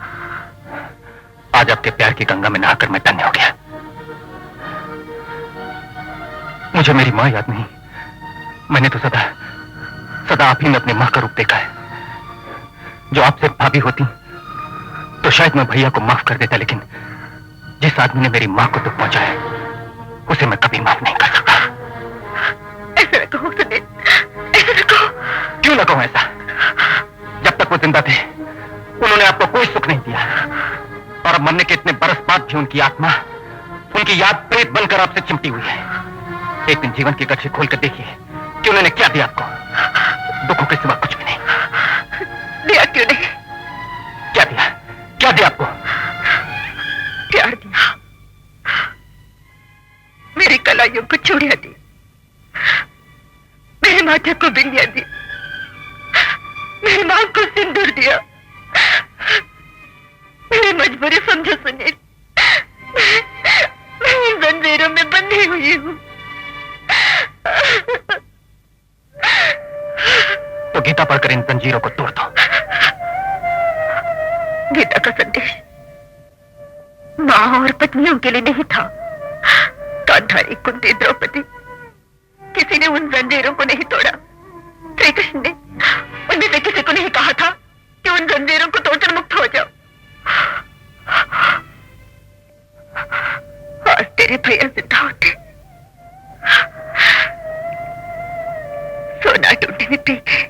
आज आपके प्यार की गंगा में नहाकर मैं धन्य हो गया। मुझे मेरी मां याद नहीं, मैंने तो सदा आप ही में अपनी मां का रूप देखा है। जो आपसे भाभी होती तो शायद मैं भैया को माफ कर देता, लेकिन जिस आदमी ने मेरी मां को दुख पहुंचाया उसे मैं कभी माफ नहीं कर सकता। ऐसे न कहो सुनील, ऐसे न कहो। क्यों न कहूं ऐसा? जब तक वो जिंदा थे उन्होंने आपको कोई सुख नहीं दिया, और अब मरने के इतने बरस बाद भी उनकी आत्मा, उनकी याद प्रेत बनकर आपसे चिमटी हुई है। एक दिन जीवन की कच्ची खोल कर देखिए कि उन्होंने क्या दिया आपको। दुखों के सिवा कुछ भी नहीं दिया। क्यों नहीं? क्या दिया आपको? प्यार दिया, मेरी कलाइयों को चूड़ियां दी, मेरे माथे को बिंदियां दी, मेरी मां को सिंदूर दिया। मेरी मजबूरी समझो सुनील, मैं इन जंजीरों में बंधी हुई हूँ। तो गीता पढ़कर इन जंजीरों को तोड़ दो। गीता का संदेश मां और पत्नियों के लिए नहीं था। गांधारी, कुंती, द्रौपदी, किसी ने उन जंजीरों को नहीं तोड़ा। श्री कृष्ण ने उनमें से किसी को नहीं कहा था कि उन जंजीरों को तोड़कर मुक्त हो जाओ। और तेरे भैया जिंदा होते सोना ढूंढने में पीछे,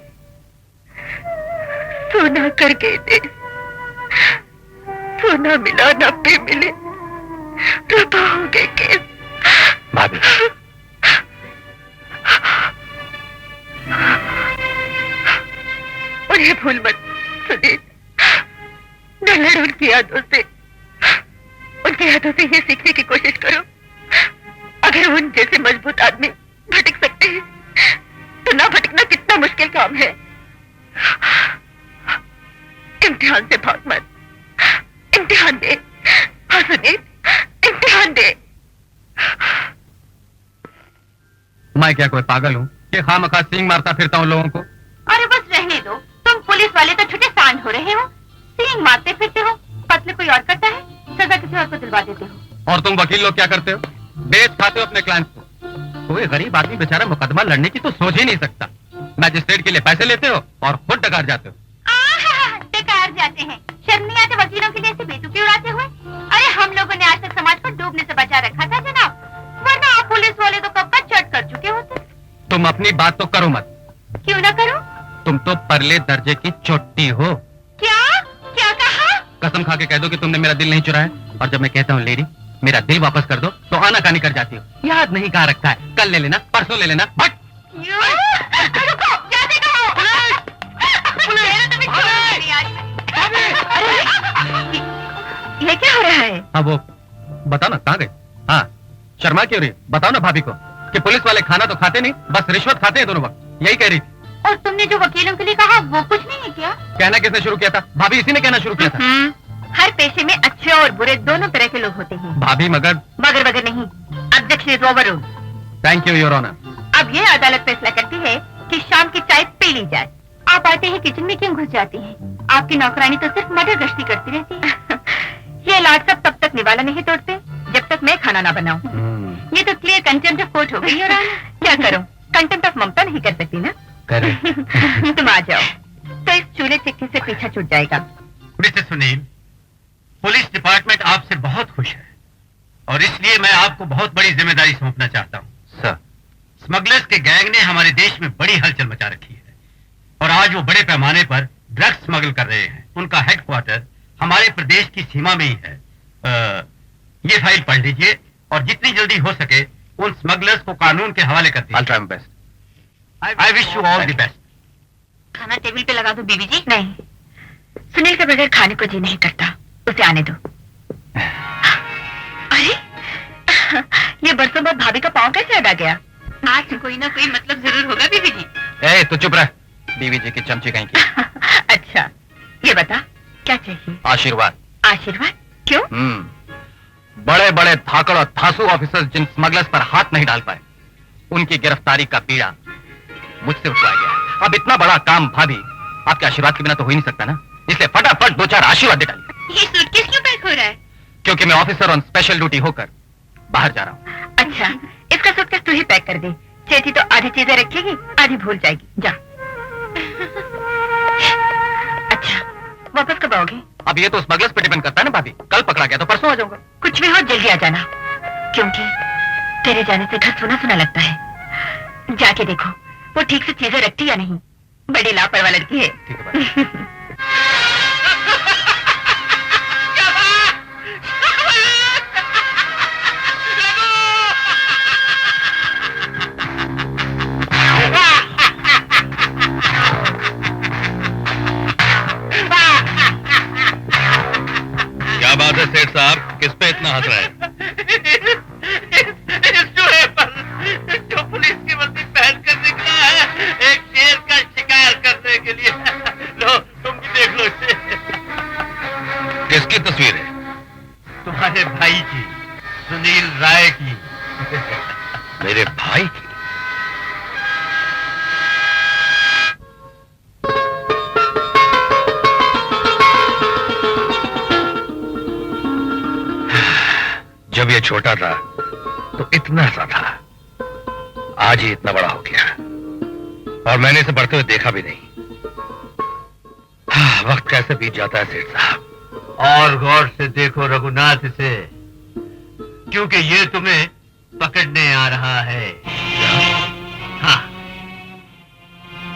सोना कर गए दे, सोना मिला ना पे मिले, रबा हो गए केस। भाभी, उन्हें भूल मत सुनील, न लड़ उनकी यादों से ये सीखने की कोशिश करो। अगर उन जैसे मजबूत आदमी भटक सकते हैं तो ना भटकना कितना मुश्किल काम है। इम्तिहान से भाग मत, इम्तिहान दे। हाँ सुनील, इम्तिहान दे। मैं क्या कोई पागल हूँ कि खामखा सींग मारता फिरता हूँ लोगों को? अरे बस रहने दो, तुम पुलिस वाले तो छुटे सांड हो रहे हो, सींग मारते फिरते हो। कत्ल कोई और करता है, सजा किसी और को दिलवा देते हो। और तुम वकील लोग क्या करते हो? बेच खाते हो अपने क्लाइंट को। कोई गरीब आदमी बेचारा मुकदमा लड़ने की तो सोच ही नहीं सकता। मैजिस्ट्रेट के लिए पैसे लेते हो और खुद डकार जाते हो। डकार जाते हैं, शर्म नहीं आते वकीलों के लिए ऐसे बेतुकी उड़ाते हुए? अरे हम लोगों ने आज तक समाज को डूबने से बचा रखा था जनाब, वरना आप पुलिस वाले तो कब का चट कर चुके होते। तुम अपनी बात तो करो मत। क्यों ना करो? तुम तो परले दर्जे की चोटी हो। क्या क्या कहा? कसम खा के कह दो कि तुमने मेरा दिल नहीं चुराया। और जब मैं कहता हूँ लेडी मेरा दिल वापस कर दो तो आनाकानी कर जाती हो। याद नहीं कहाँ रखा है, कल ले लेना, परसों ले लेना। बट रुको, क्या देखा हो? मेरा तो भी छोड़ नहीं आज। अरे, ये क्या हो रहा है? हाँ वो बताओ ना कहाँ गए? हाँ शर्मा क्यों रही? बताओ ना भाभी को कि पुलिस वाले खाना तो खाते नहीं, बस रिश्वत खाते हैं दोनों वक्त। यही कह रही थी। और तुमने जो वकीलों के लिए कहा वो कुछ नहीं है क्या? कहना किसने शुरू किया था? भाभी इसी ने कहना शुरू किया था। हर पेशे में अच्छे और बुरे दोनों तरह के लोग होते हैं। भाभी मगर मगर नहीं, objection is over. Thank you your honour. अब ये अदालत फैसला करती है कि शाम की चाय पी ली जाए। आप आते हैं किचन में क्यों घुस जाती हैं? आपकी नौकरानी तो सिर्फ मटर गश्ती करती रहती है। ये लाड सब तब तक निवाला नहीं तोड़ते जब तक मैं खाना ना बनाऊं। ये तो क्लियर कंटेम्प्ट ऑफ कोर्ट हो गई। और क्या करूं, कंटेम्प्ट ऑफ ममता नहीं कर सकती ना। तुम आ जाओ तो इस चूल्हे चक्की से पीछा छूट जाएगा। मिस्टर सुनील, पुलिस डिपार्टमेंट आपसे बहुत खुश है और इसलिए मैं आपको बहुत बड़ी जिम्मेदारी सौंपना चाहता हूँ। सर, स्मगलर्स के गैंग ने हमारे देश में बड़ी हलचल मचा रखी है और आज वो बड़े पैमाने पर ड्रग्स स्मगल कर रहे हैं। उनका हेडक्वार्टर हमारे प्रदेश की सीमा में ही है। ये फाइल पढ़ लीजिए और जितनी जल्दी हो सके उन स्मगलर्स को कानून के हवाले कर दीजिए। Best. I wish you all the best. खाना टेबल पे लगा दो बीबी जी। नहीं, सुनील के बगैर खाने को जी नहीं करता, उसे आने दो। अरे ये बरसों बाद भाभी का पाँव कैसे अड़ा गया? आज कोई ना कोई मतलब जरूर होगा बीबी जी। ए तो चुप रह, बीवी जी की चमची कहीं की। अच्छा ये बता क्या चाहिए? आशीर्वाद। आशीर्वाद? क्यों? बड़े बड़े धाकड़ और धांसू ऑफिसर्स जिन स्मगलर्स पर हाथ नहीं डाल पाए, उनकी गिरफ्तारी का पीड़ा मुझसे उठवाया गया है। अब इतना बड़ा काम भाभी आपके आशीर्वाद के बिना तो हो ही नहीं सकता ना, इसलिए फटाफट 2-4 आशीर्वाद दे डालिए। ये सूटकेस क्यों पैक हो रहा है? क्योंकि मैं ऑफिसर ऑन स्पेशल ड्यूटी होकर बाहर जा रहा हूँ। अच्छा इसका सूटकेस तू ही पैक कर दे। चेती तो आधी चीजें रखेगी, आधी भूल जाएगी। जा। अच्छा वापस कब आओगे? अब ये तो स्मगलर्स पे डिपेंड करता है ना भाभी, कल पकड़ा गया तो परसों आ जाऊंगा। कुछ भी हो जल्दी आ जाना, क्योंकि तेरे जाने से घर सुना सुना लगता है। जाके देखो वो ठीक से चीजें रखती या नहीं। बड़ी लापरवाह लड़की है। ठीक है भाई। क्या बात है सेठ साहब, किस पे इतना हंस रहे हैं? इस चूहे पर जो पुलिस की वर्दी पहन कर निकला है एक शेर का शिकार करने के लिए। लो तुम भी देख लो इसे। किसकी तस्वीर है? तुम्हारे भाई की, सुनील राय की। मेरे भाई की? जब ये छोटा था तो इतना सा था, आज ही इतना बड़ा हो गया और मैंने इसे बढ़ते हुए देखा भी नहीं। वक्त कैसे बीत जाता है सेठ साहब। और गौर से देखो रघुनाथ इसे, क्योंकि ये तुम्हें पकड़ने आ रहा है। हाँ।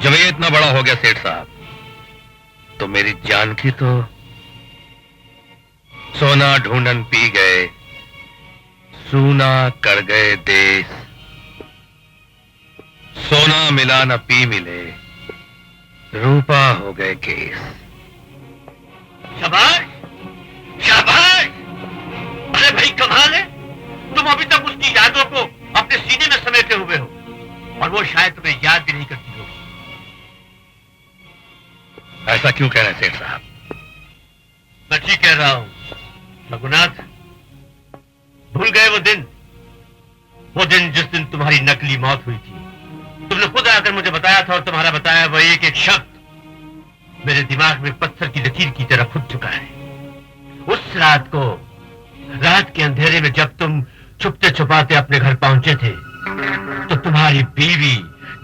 जब ये इतना बड़ा हो गया सेठ साहब, तो मेरी जान की तो सोना ढूंढन पी गए, सूना कर गए देश, सोना मिला न पी मिले, रूपा हो गए केस। शाबाश, शाबाश। अरे भाई कमाल है, तुम अभी तक उसकी यादों को अपने सीने में समेटे हुए हो और वो शायद तुम्हें याद भी नहीं करती होगी। ऐसा क्यों कह रहे हैं सेठ साहब? मैं ठीक कह रहा हूं रघुनाथ। भूल गए वो दिन जिस दिन तुम्हारी नकली मौत हुई थी। तुमने खुद आकर मुझे बताया था और तुम्हारा बताया वह एक एक शब्द मेरे दिमाग में पत्थर की लकीर की तरह खुद चुका है। उस रात को, रात के अंधेरे में जब तुम छुपते छुपाते अपने घर पहुंचे थे, तो तुम्हारी बीवी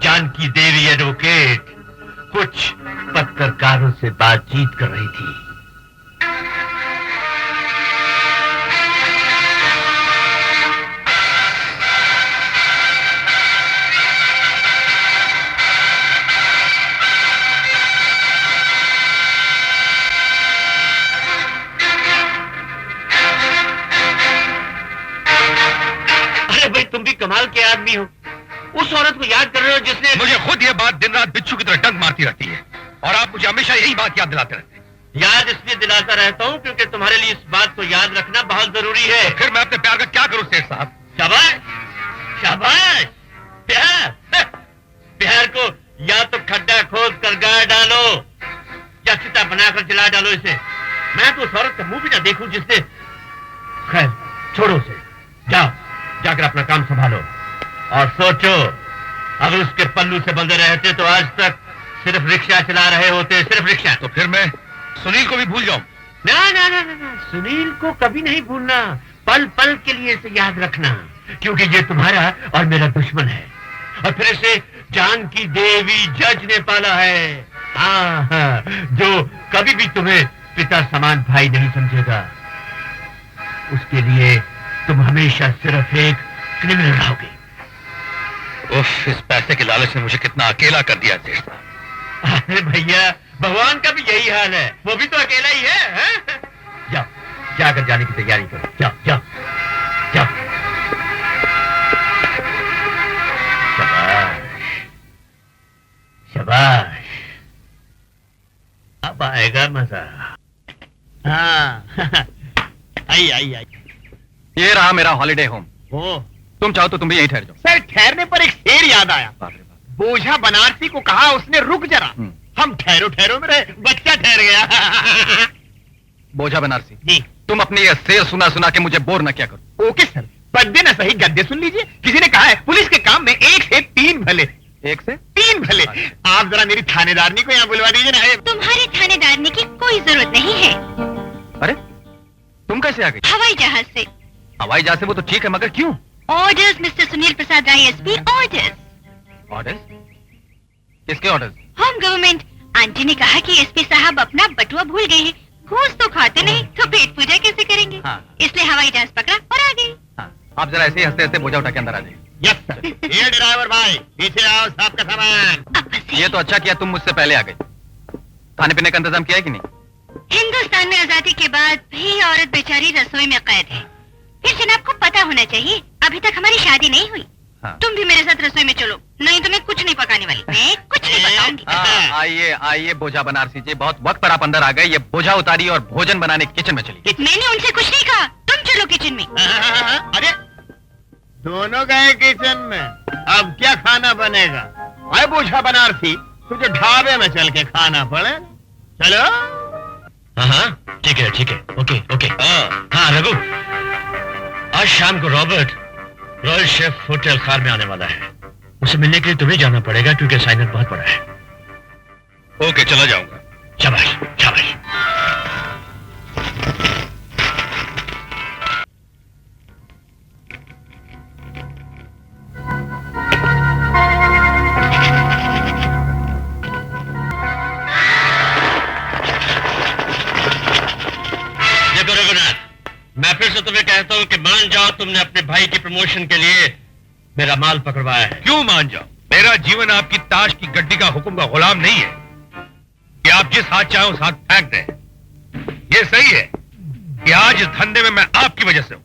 जानकी देवी एडवोकेट कुछ पत्रकारों से बातचीत कर रही थी। कमाल के आदमी हो, उस औरत को याद कर रहे हो जिसने मुझे खुद ये बात दिन रात बिच्छू की तरह डंक मारती रहती है और आप मुझे हमेशा यही बात याद दिलाते रहते हैं। याद इसलिए दिलाता रहता हूँ क्योंकि तुम्हारे लिए इस बात को याद रखना बहुत जरूरी है। तो फिर मैं अपने प्यार का क्या करूं सेठ साहब? शाबाश, शाबाश। प्यार प्यार को या तो खड्डा खोद कर गाड़ डालो या चिता बनाकर जला डालो इसे। मैं तो उस औरत का मुंह भी ना देखूं जिसने, खैर छोड़ो उसे, जाओ जाकर अपना काम संभालो और सोचो, अगर उसके पल्लू से बंधे रहते तो आज तक सिर्फ रिक्शा चला रहे होते, सिर्फ रिक्शा। तो फिर मैं सुनील को भी भूल जाऊं? ना ना ना ना, ना। सुनील को कभी नहीं भूलना, पल पल के लिए इसे याद रखना, क्योंकि ये तुम्हारा और मेरा दुश्मन है और फिर इसे जान की देवी जज ने पाला है। हाँ हाँ, जो कभी भी तुम्हें पिता समान भाई नहीं समझेगा। उसके लिए तुम हमेशा सिर्फ एक क्रिमिनल रहोगे। उफ, इस पैसे के लालच ने मुझे कितना अकेला कर दिया सेठ साहब। अरे भैया, भगवान का भी यही हाल है, वो भी तो अकेला ही है। जाओ जाकर जाने की तैयारी करो, जाओ जाओ जाओ। शाबाश शाबाश, अब आएगा मजा। हाँ आई आई आई। ये रहा मेरा हॉलिडे होम। ओ तुम चाहो तो तुम भी यहीं ठहर जाओ। सर, ठहरने पर एक शेर याद आया। बाप रे बाप। बोझा बनारसी को कहा उसने, रुक जरा। हम ठहरो ठहरो में रहे, बच्चा ठहर गया। बोझा बनारसी, जी तुम अपनी ये शेर सुना सुना के मुझे बोर न किया करो। ओके सर, पद्य न सही गद्य सुन लीजिए। किसी ने कहा है पुलिस के काम में एक से तीन भले। एक से तीन भले। आप जरा मेरी थानेदारनी को यहाँ बुलवा दीजिए ना। तुम्हारे थानेदारनी की कोई जरूरत नहीं है। अरे तुम कैसे आ गई? हवाई जहाज से। हवाई जहाज से वो तो ठीक है, मगर क्यों? Orders mister Sunil Prasad Rai SP, orders. Orders? किसके ऑर्डर्स? Home government. आंटी ने कहा कि एसपी साहब अपना बटुआ भूल गए हैं, घूस तो खाते नहीं तो पेट पूजा कैसे करेंगे। हाँ। इसलिए हवाई जहाज पकड़ा और आ गई। हाँ, आप जरा ऐसे ही हंसते हंसते बोझा उठा के अंदर आ जाइए। Yes sir. ये ड्राइवर भाई, पीछे आओ, साहब का सामान। अब बस ये तो अच्छा किया तुम मुझसे पहले आ गई। खाने पीने का इंतजाम किया है कि नहीं? हिंदुस्तान में आजादी के बाद भी औरत बेचारी रसोई में कैद है। फिर जनाब को पता होना चाहिए, अभी तक हमारी शादी नहीं हुई। हाँ। तुम भी मेरे साथ रसोई में चलो, नहीं तो मैं कुछ नहीं पकाने वाली। मैं कुछ नहीं पकाऊंगी। हाँ, आइए आइए बोझा बनारसी जी, बहुत वक्त पर आप अंदर आ गए। ये बोझा उतारी और भोजन बनाने किचन में चली। मैंने उनसे कुछ नहीं कहा, तुम चलो किचन में। अरे दोनों गए किचन में, अब क्या खाना बनेगा? अरे बोझा बनारसी, तुझे ढाबे में चल के खाना पड़े। चलो। हाँ ठीक है ओके ओके। हाँ रघु, आज शाम को रॉबर्ट रॉयल शेफ होटल खार में आने वाला है। उसे मिलने के लिए तुम्हें जाना पड़ेगा क्योंकि असाइनमेंट बहुत बड़ा है। ओके, चला जाऊंगा। शाबाश शाबाश। देखो रघुनाथ, मैं फिर से तुम्हें कहता हूँ कि मान जाओ, तुमने अपने भाई की प्रमोशन के लिए मेरा माल पकड़वाया है। क्यों मान जाओ? मेरा जीवन आपकी ताश की गड्डी का हुक्म का गुलाम नहीं है कि आप जिस हाथ चाहे उस हाथ फेंक दें। ये सही है कि आज इस धंधे में मैं आपकी वजह से हूं,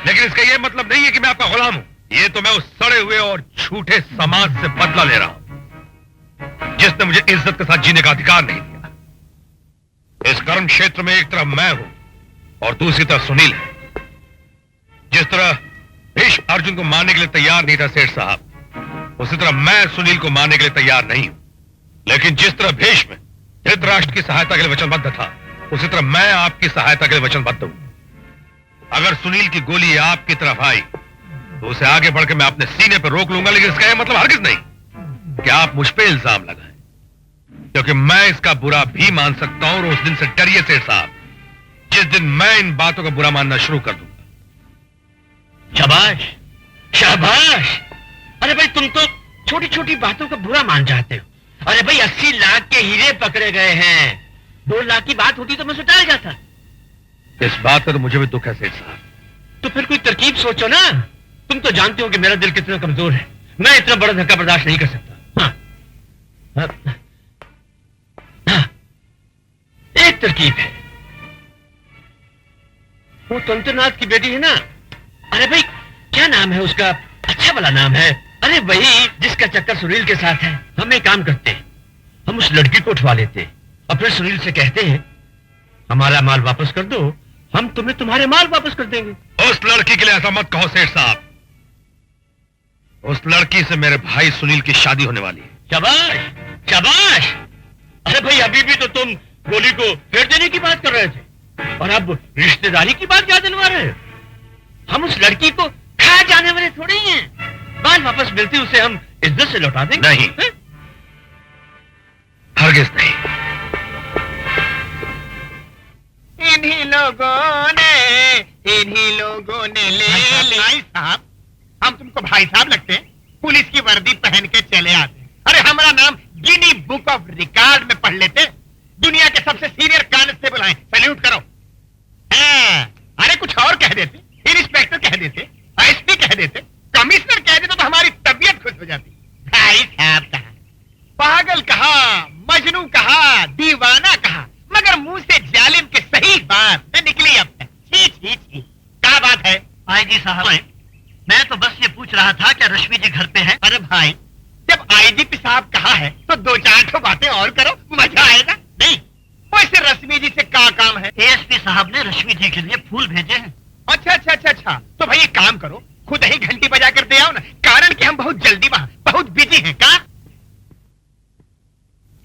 लेकिन इसका यह मतलब नहीं है कि मैं आपका गुलाम हूं। ये तो मैं उस सड़े हुए और झूठे समाज से बदला ले रहा हूं जिसने मुझे इज्जत के साथ जीने का अधिकार नहीं दिया। इस कर्म क्षेत्र में एक तरफ मैं हूं और दूसरी तरफ सुनील है। जिस तरह भीष्म अर्जुन को मारने के लिए तैयार नहीं था सेठ साहब, उसी तरह मैं सुनील को मारने के लिए तैयार नहीं हूं। लेकिन जिस तरह भीष्म धृतराष्ट्र की सहायता के लिए वचनबद्ध था, उसी तरह मैं आपकी सहायता के लिए वचनबद्ध हूं। अगर सुनील की गोली आपकी तरफ आई तो उसे आगे बढ़कर मैं अपने सीने पर रोक लूंगा, लेकिन इसका यह मतलब हरगिज नहीं कि आप मुझ पे इल्जाम लगाएं, क्योंकि मैं इसका बुरा भी मान सकता हूं। और उस दिन से डरिए सेठ साहब, जिस दिन मैं इन बातों का बुरा मानना शुरू कर दूंगा। शाबाश शाबाश। अरे भाई, तुम तो छोटी छोटी बातों का बुरा मान जाते हो। अरे भाई, 80 लाख के हीरे पकड़े गए हैं। 2 लाख की बात होती तो मैं सुटाल जाता। इस बात का तो मुझे भी दुख है सेठ साहब। तो फिर कोई तरकीब सोचो ना। तुम तो जानते हो कि मेरा दिल कितना कमजोर है, मैं इतना बड़ा धक्का बर्दाश्त नहीं कर सकता। हाँ, हाँ। एक तरकीब है, वो तंत्रनाथ की बेटी है ना। अरे भाई, क्या नाम है उसका? अच्छा वाला नाम है। अरे वही जिसका चक्कर सुनील के साथ है। हम एक काम करते हैं, हम उस लड़की को उठवा लेते और फिर सुनील से कहते हैं हमारा माल वापस कर दो, हम तुम्हें तुम्हारे माल वापस कर देंगे। उस लड़की के लिए ऐसा मत कहो सेठ साहब। उस लड़की से मेरे भाई सुनील की शादी होने वाली है। शाबाश शाबाश। अरे भाई अभी भी तो तुम गोली को फेर देने की बात कर रहे थे और अब रिश्तेदारी की बात क्या दिलवा रहे हो? हम उस लड़की को खा जाने वाले थोड़े ही हैं। माल वापस मिलती उसे हम इज्जत से लौटा देंगे। नहीं, हरगिज नहीं। इन्हीं लोगों ने ले भाई साहब, हम तुमको भाई साहब लगते हैं? पुलिस की वर्दी पहन के चले आते। अरे हमारा नाम गिनी बुक ऑफ रिकॉर्ड में पढ़ लेते। दुनिया के सबसे सीनियर कांस्टेबल हैं, सैल्यूट करो। हाँ, अरे कुछ और कह देते, इंस्पेक्टर कह देते, एसपी कह देते, कमिश्नर कह देते तो हमारी तबीयत खुश हो जाती। भाई साहब कहा, पागल कहा, मजनू कहा, दीवाना कहा, मगर मुंह से जालिम के सही बात न निकली अब तक। छी छी छी, क्या बात है? आईजी साहब, मैं तो बस ये पूछ रहा था क्या रश्मि जी घर पे हैं? अरे भाई, जब आईजीपी साहब कहा है तो दो चार ठो बातें और करो, मजा आएगा। नहीं, वैसे रश्मि जी से क्या काम है? एएसपी साहब ने रश्मि जी के लिए फूल भेजे हैं। अच्छा अच्छा अच्छा अच्छा, तो भाई एक काम करो, खुद ही घंटी बजा कर दे आओ ना, कारण कि हम बहुत जल्दी वहाँ बहुत बिजी हैं। का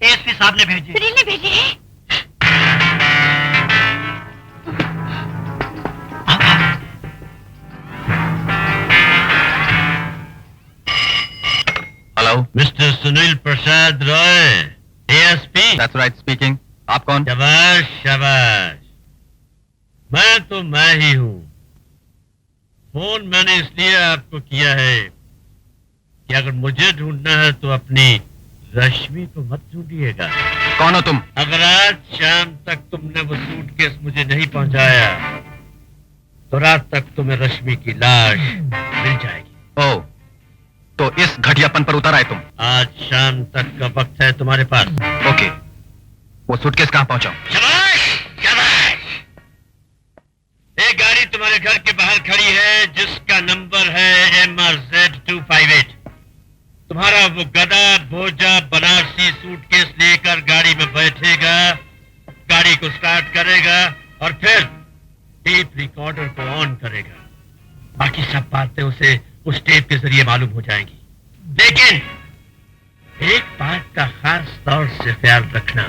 एएसपी साहब ने भेजे। सुनील ने भेजे हैं। Hello, mister Sunil Prasad Roy, ASP. That's right speaking. आप कौन? शाबाश शाबाश, मैं तो मैं ही हूँ। फोन मैंने इसलिए आपको किया है कि अगर मुझे ढूंढना है तो अपनी रश्मि को मत ढूंढिएगा। कौन हो तुम? अगर आज शाम तक तुमने वो सूटकेस मुझे नहीं पहुंचाया तो रात तक तुम्हें रश्मि की लाश मिल जाएगी। ओह, तो इस घटियापन पर उतर आए तुम? आज शाम तक का वक्त है तुम्हारे पास। ओके, वो सूटकेस कहाँ पहुंचाऊं? शाबाश शाबाश। एक गाड़ी तुम्हारे घर के बाहर खड़ी है जिसका नंबर है MRZ258। तुम्हारा वो गधा भोजा बनारसी सूटकेस लेकर गाड़ी में बैठेगा, गाड़ी को स्टार्ट करेगा और फिर टेप रिकॉर्डर को ऑन करेगा। बाकी सब बातें उसे उस टेप के जरिए मालूम हो जाएंगी। लेकिन एक बात का खास तौर से ख्याल रखना,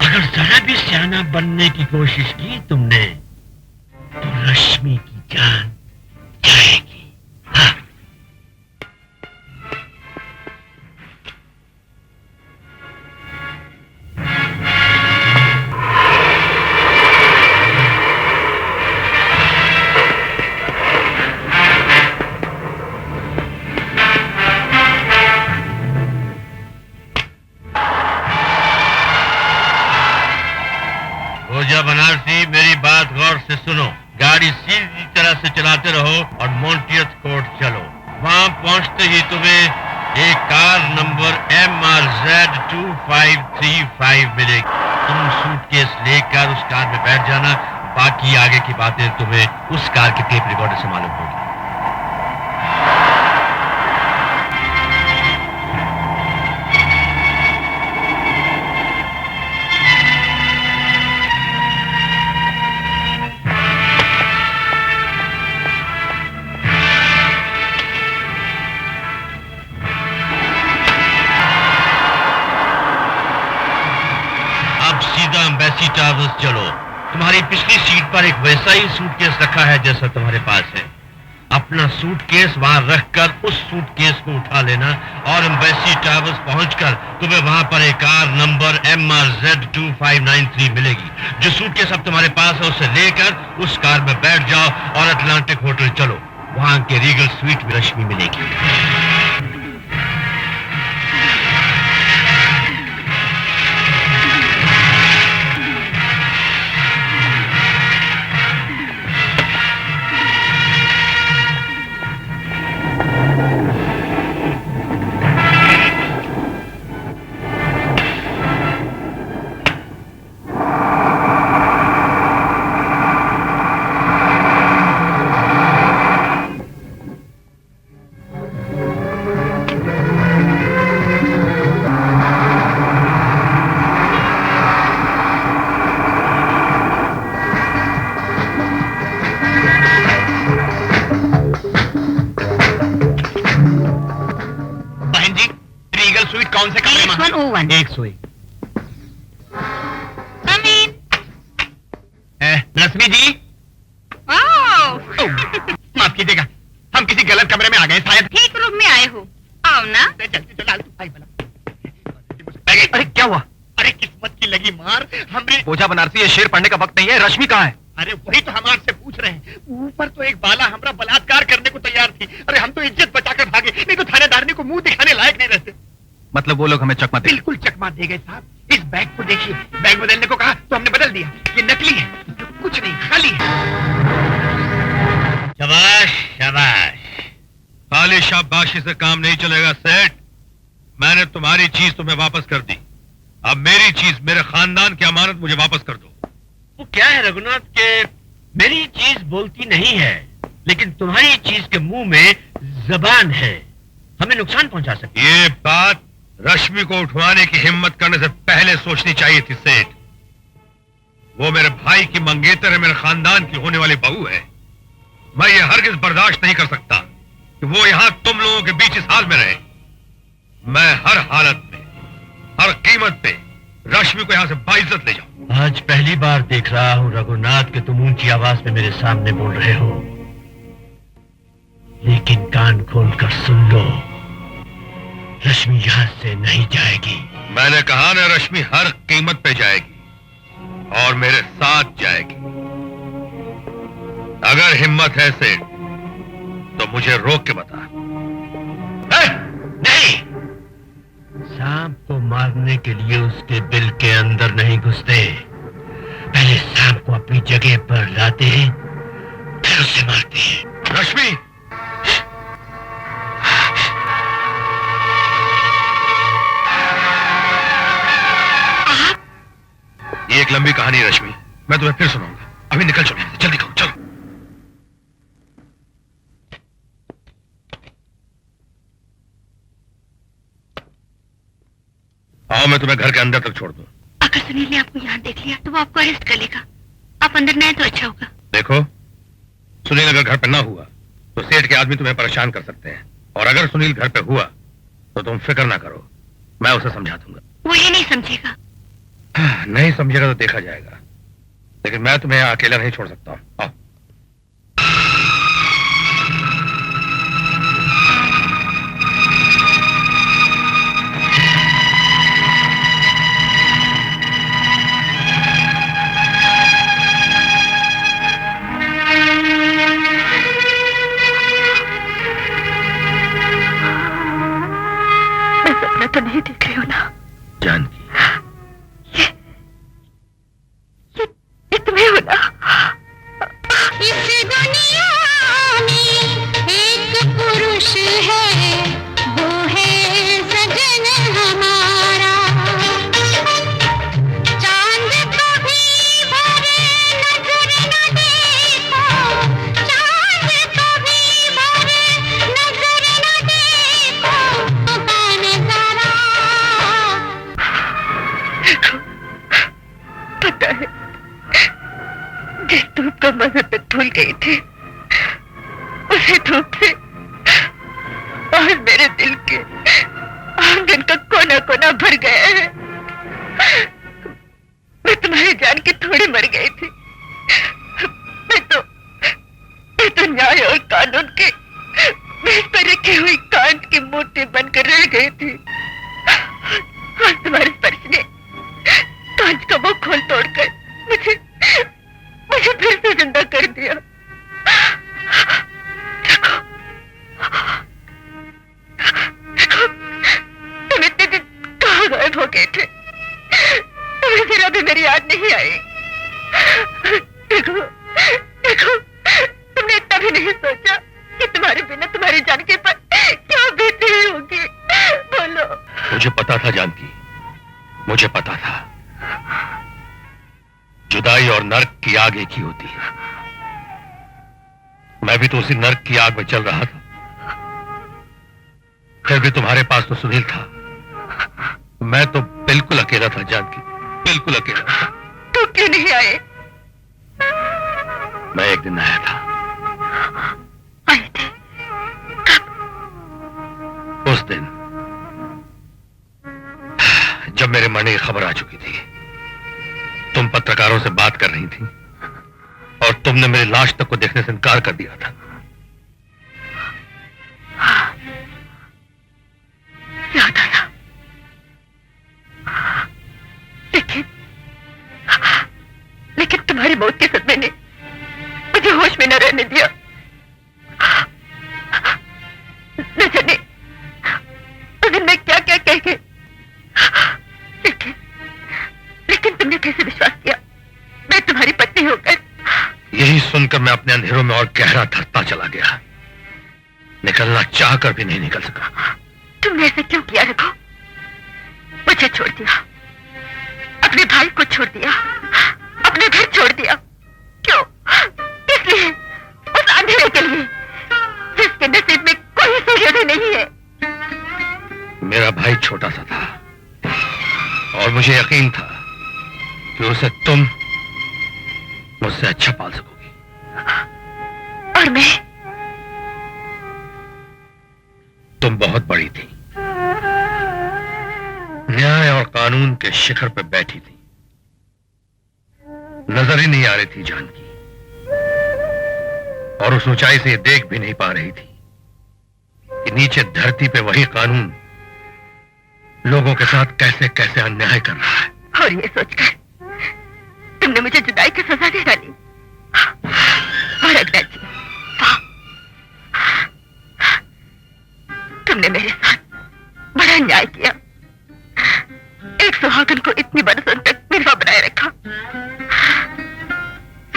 अगर जरा भी सियाना बनने की कोशिश की तुमने तो रश्मि की जान जाएगी। हाँ। भोजा बनारसी, मेरी बात गौर से सुनो। गाड़ी सीधी तरह से चलाते रहो और मोंटियत कोर्ट चलो। वहां पहुंचते ही तुम्हें एक कार नंबर MRZ2535 मिलेगी। तुम सूटकेस लेकर उस कार में बैठ जाना। बाकी आगे की बातें तुम्हें उस कार के टेप रिकॉर्डर से मालूम होगी। एम्बेसी टावर्स चलो। तुम्हारी पिछली सीट पर एक वैसा ही सूटकेस रखा है जैसा तुम्हारे पास है। अपना सूटकेस वहां रखकर उस सूटकेस को उठा लेना और एम्बेसी टावर्स पहुंचकर तुम्हें वहां पर एक कार नंबर MRZ2593 मिलेगी। जो सूटकेस अब तुम्हारे पास है उसे लेकर उस कार में बैठ जाओ और अटलांटिक होटल चलो। वहां के रीगल स्वीट में रश्मि मिलेगी। 101. 101। Come in. Rashmi ji, Oh. माफ कीजिएगा, हम किसी गलत कमरे में आ गए शायद। ठीक रूम में आए हो, आओ ना। जल्दी तो लाल भाई बना। अरे क्या हुआ? अरे किस्मत की लगी मार, हमने। पूजा बनारसी, ये शेर पढ़ने का वक्त नहीं है। रश्मि कहाँ है? अरे वही तो हम आपसे पूछ रहे हैं। ऊपर तो एक बाला हमरा बलात्कार करने को तैयार थी। अरे हम तो इज्जत बचाकर भागे, नहीं तो थानेदारनी को मुंह दिखाने लायक नहीं रहते। मतलब वो लोग हमें चकमा दे? बिल्कुल चकमा दे गए साहब। इस बैग को देखिए, बैग बदलने को कहा तो हमने बदल दिया। ये नकली है, कुछ नहीं, खाली है। शाबाश शाबाश। खाली शाबाशी से काम नहीं चलेगा सेठ। मैंने तुम्हारी चीज तुम्हें वापस कर दी, अब मेरी चीज, मेरे खानदान की अमानत मुझे वापस कर दो। वो क्या है रघुनाथ के मेरी चीज बोलती नहीं है, लेकिन तुम्हारी चीज के मुंह में जबान है, हमें नुकसान पहुंचा सकती है। ये बात रश्मि को उठवाने की हिम्मत करने से पहले सोचनी चाहिए थी सेठ। वो मेरे भाई की मंगेतर है, मेरे खानदान की होने वाली बहू है। मैं ये हरगिज बर्दाश्त नहीं कर सकता कि वो यहां तुम लोगों के बीच इस हाल में रहे। मैं हर हालत में, हर कीमत पे रश्मि को यहां से बाइज्जत ले जाऊं। आज पहली बार देख रहा हूं रघुनाथ कि तुम ऊंची आवाज में मेरे सामने बोल रहे हो, लेकिन कान खोलकर सुन लो, रश्मि यहां से नहीं जाएगी। मैंने कहा ना, रश्मि हर कीमत पे जाएगी और मेरे साथ जाएगी। अगर हिम्मत है सेठ तो मुझे रोक के बता। नहीं, सांप को मारने के लिए उसके बिल के अंदर नहीं घुसते, पहले सांप को अपनी जगह पर लाते हैं, फिर उसे मारते हैं। रश्मि, ये एक लंबी कहानी है रश्मि, मैं तुम्हें फिर सुनाऊंगा। अभी निकल चलो, जल्दी करो, चलो। आओ, मैं तुम्हें घर के अंदर तक छोड़ दूं। अगर सुनील ने आपको यहाँ देख लिया तो वो आपको अरेस्ट कर लेगा। आप अंदर न आए तो अच्छा होगा। देखो, सुनील अगर घर पे ना हुआ तो सेठ के आदमी तुम्हें परेशान कर सकते हैं, और अगर सुनील घर पे हुआ तो तुम फिक्र ना करो, मैं उसे समझा दूंगा। वो ये नहीं समझेगा। नहीं समझेगा तो देखा जाएगा, लेकिन मैं तुम्हें अकेला नहीं छोड़ सकता। आओ। मैं सपना तो नहीं देख रही हूँ ना? जानकी, ये तुम्हें हो ना? इस दुनिया में एक पुरुष है, वो है सजन हमारा। चांद को भी भरे नजर न देखो, चांद को भी भरे नजर न देखो, कान जरा। पता है, जिस धूप को मजहब पे भूल गई थी, उसी धूप से और मेरे दिल के आंगन का कोना कोना भर गया है। मैं तुम्हारी जान के थोड़ी मर गई थी। मैं तो न्याय और कानून के मेज पर रखी हुई कांच की मूर्ति बनकर रह गई थी। और तुम्हारे स्पर्श ने कांच का वो खोल तोड़कर मुझे फिर से जिंदा कर दिया। देखो, तुम इतने दिन कहाँ गायब हो गए थे? तुम्हें जरा भी मेरी याद नहीं आई। देखो, तुमने इतना भी नहीं सोचा कि तुम्हारे बिना तुम्हारी जानकी पर क्या बीती होगी। बोलो। मुझे पता था जानकी, मुझे पता था। जुदाई और नर्क की आग एक ही होती है। मैं भी तो उसी नर्क की आग में चल रहा था, फिर भी तुम्हारे पास तो सुनील था। मैं तो बिल्कुल अकेला था जानकी, बिल्कुल अकेला था। तुम क्यों नहीं आए? मैं एक दिन आया था। आए थे? कब? उस दिन जब मेरे मरने की खबर आ चुकी थी, तुम पत्रकारों से बात कर रही थी और तुमने मेरी लाश तक को देखने से इनकार कर दिया था। याद आया, लेकिन तुम्हारी मौत के सदमे ने मुझे होश में न रहने दिया। न जाने उस दिन मैं क्या क्या कह गई, लेकिन तुमने कैसे विश्वास किया मैं तुम्हारी पत्नी होकर? यही सुनकर मैं अपने अंधेरों में और गहरा धंसता चला गया। निकलना चाहकर भी नहीं निकल सका। तुमने ऐसा क्यों किया रघु? मुझे छोड़ दिया, अपने भाई को छोड़ दिया, अपने घर छोड़ दिया। क्यों? इसलिए, उस अंधेरे के लिए जिसके नसीब में कोई सूर्योदय नहीं है। मेरा भाई छोटा सा था और मुझे यकीन था कि उसे तुम मुझसे अच्छा पाल सकोगी। और मैं? तुम बहुत बड़ी थी, न्याय और कानून के शिखर पर बैठी थी, नजर ही नहीं आ रही थी जानकी, और उस ऊंचाई से ये देख भी नहीं पा रही थी कि नीचे धरती पे वही कानून लोगों के साथ कैसे कैसे अन्याय कर रहा है। और ये सोचकर तुमने मुझे जुदाई की सजा दे डाली। और अग्रज जी, तुमने मेरे साथ बड़ा अन्याय किया। एक सुहागन को इतनी बरसों तक निर्भय बनाए रखा।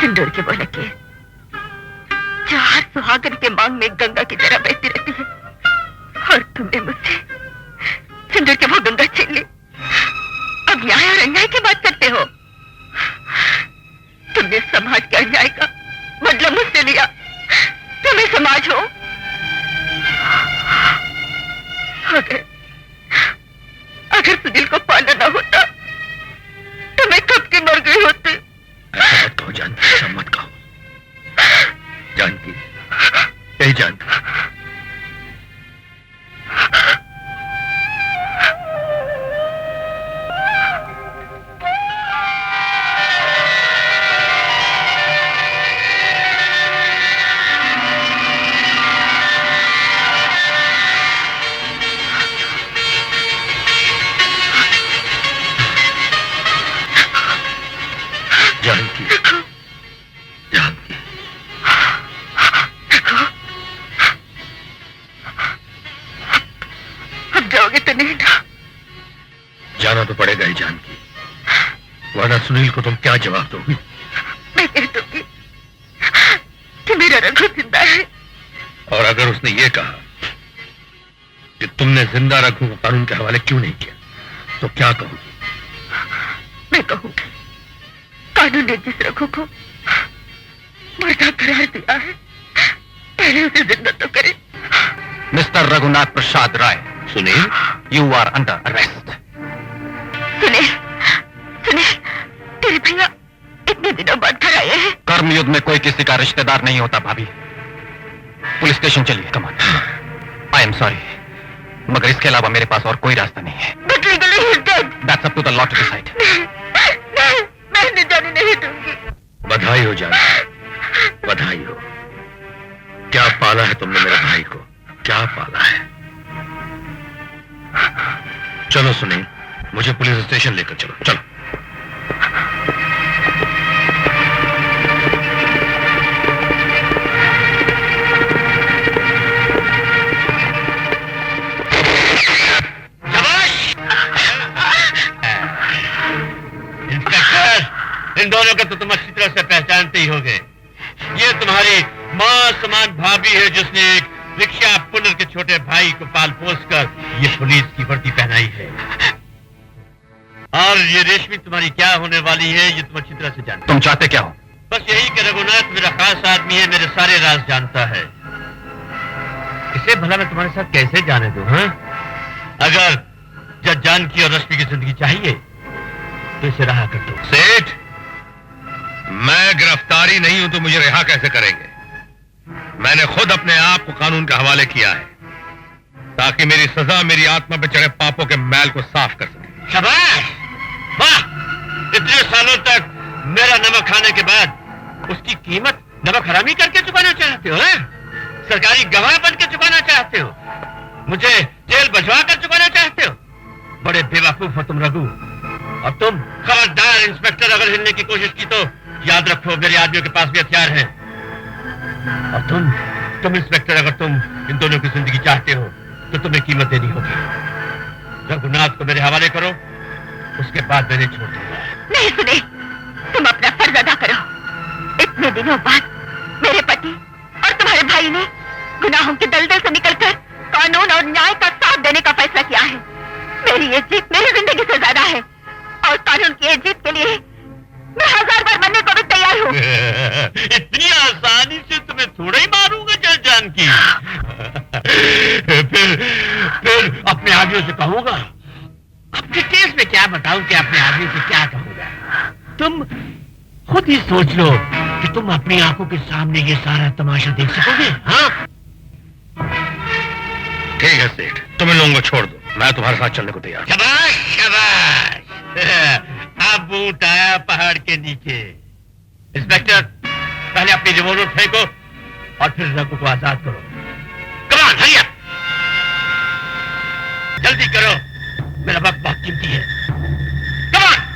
सिंदूर के बोले के जो हर सुहागन के मांग में गंगा की तरह बहती रहती है, और तुमने मुझसे सिंदूर के वो गंगा छीन ली। अब न्याय और अन्याय की बात करते हो। तुमने समाज के अन्याय का बदला मुझसे लिया। तुम्हें समाज हो। अगर सुनील को पाला ना होता तो मैं कब की मर गई होती। ऐसा मत कहो जानकी, ऐसा मत कहो जानकी, यही जानकी। जानकी, जानकी, अब जाओगे तो नहीं ना? जाना तो पड़ेगा ही जानकी, वरना सुनील को तुम क्या जवाब दोगी? मैं कह दूंगी कि मेरा रघु जिंदा है। और अगर उसने ये कहा कि तुमने जिंदा रघु को कानून के हवाले क्यों नहीं किया, तो क्या कहोगी? मैं कहूंगी कानून ने जिस रघु को मुर्दा करार दिया है, पहले उसे जिंदा तो करे। Mister Raghunath Prasad Rai, Sunil, you are under arrest. Sunil, Sunil, तेरे भैया इतने दिनों बाद घर आए हैं। कर्मयुद्ध में कोई किसी का रिश्तेदार नहीं होता भाभी। पुलिस स्टेशन चलिए, come on. I am sorry, मगर इसके अलावा मेरे पास और कोई रास्ता नहीं है। But legally he is dead. That's up to the law to decide. नहीं, मैं इन्हें जाने नहीं दूंगी। बधाई हो जानकी, बधाई हो। क्या पाला है तुमने मेरे भाई को, क्या पाला है। चलो सुनील, मुझे पुलिस स्टेशन लेकर चलो, चलो। इन दोनों को तो तुम अच्छी तरह से पहचानते ही होगे। ये तुम्हारी मां समान भाभी है जिसने एक रिक्शा पुनर के छोटे भाई को पाल पोस कर ये पुलिस की वर्दी पहनाई है। और ये रेशमी तुम्हारी क्या होने वाली है ये तुम अच्छी तरह से जानते। तुम चाहते क्या हो? बस यही कि रघुनाथ मेरा खास आदमी है, मेरे सारे राज जानता है। इसे भला मैं तुम्हारे साथ कैसे जाने दूं? हाँ? अगर जज जानकी और रश्मि की जिंदगी चाहिए तो इसे रहा कर दो। सेठ, मैं गिरफ्तारी नहीं हूं तो मुझे रिहा कैसे करेंगे? मैंने खुद अपने आप को कानून के हवाले किया है ताकि मेरी सजा मेरी आत्मा पर चढ़े पापों के मैल को साफ कर सके। शाबाश, वाह! इतने सालों तक मेरा नमक खाने के बाद उसकी कीमत नमक हरामी करके चुकाना चाहते हो, हैं? सरकारी गवाह बन के चुकाना चाहते हो, मुझे जेल भिजवा कर चुकाना चाहते हो। बड़े बेवकूफ हो तुम रघु। और तुम खबरदार, इंस्पेक्टर अगर हिलने की कोशिश की तो याद रखो मेरे आदमियों के पास भी हथियार हैं। और तुम इंस्पेक्टर, अगर तुम इन दोनों की जिंदगी चाहते हो तो तुम्हें कीमत देनी होगी। रघुनाथ को मेरे हवाले करो, उसके बाद मैंने छोड़ दूंगा। नहीं सुने, तुम अपना फर्ज अदा करो। इतने दिनों बाद मेरे पति और तुम्हारे भाई ने गुनाहों के दलदल से निकलकर कानून और न्याय का साथ देने का फैसला किया है। मेरी ये जीत मेरी जिंदगी से ज्यादा है, और कानून की ये जीत के लिए मैं 1000 बार मरने को भी तैयार हूँ। इतनी आसानी से तुम्हें थोड़ा ही मारूंगा जज जानकी। फिर अपने आदमियों से कहूंगा, अपने केस में क्या बताऊं कि अपने आदमी से क्या कहूंगा। तुम खुद ही सोच लो कि तुम अपनी आंखों के सामने ये सारा तमाशा देख सकोगे। हाँ, ठीक है सेठ, तुम इन लोगों को छोड़ दो, मैं तुम्हारे साथ चलने को तैयार। शाबाश शाबाश। अब ऊंट आया पहाड़ के नीचे। इंस्पेक्टर, पहले अपनी रिवॉल्वर फेंको और फिर रघु को आजाद करो। कमान, हरी अप, जल्दी करो, मेरा वक्त बहुत कीमती है। कमान।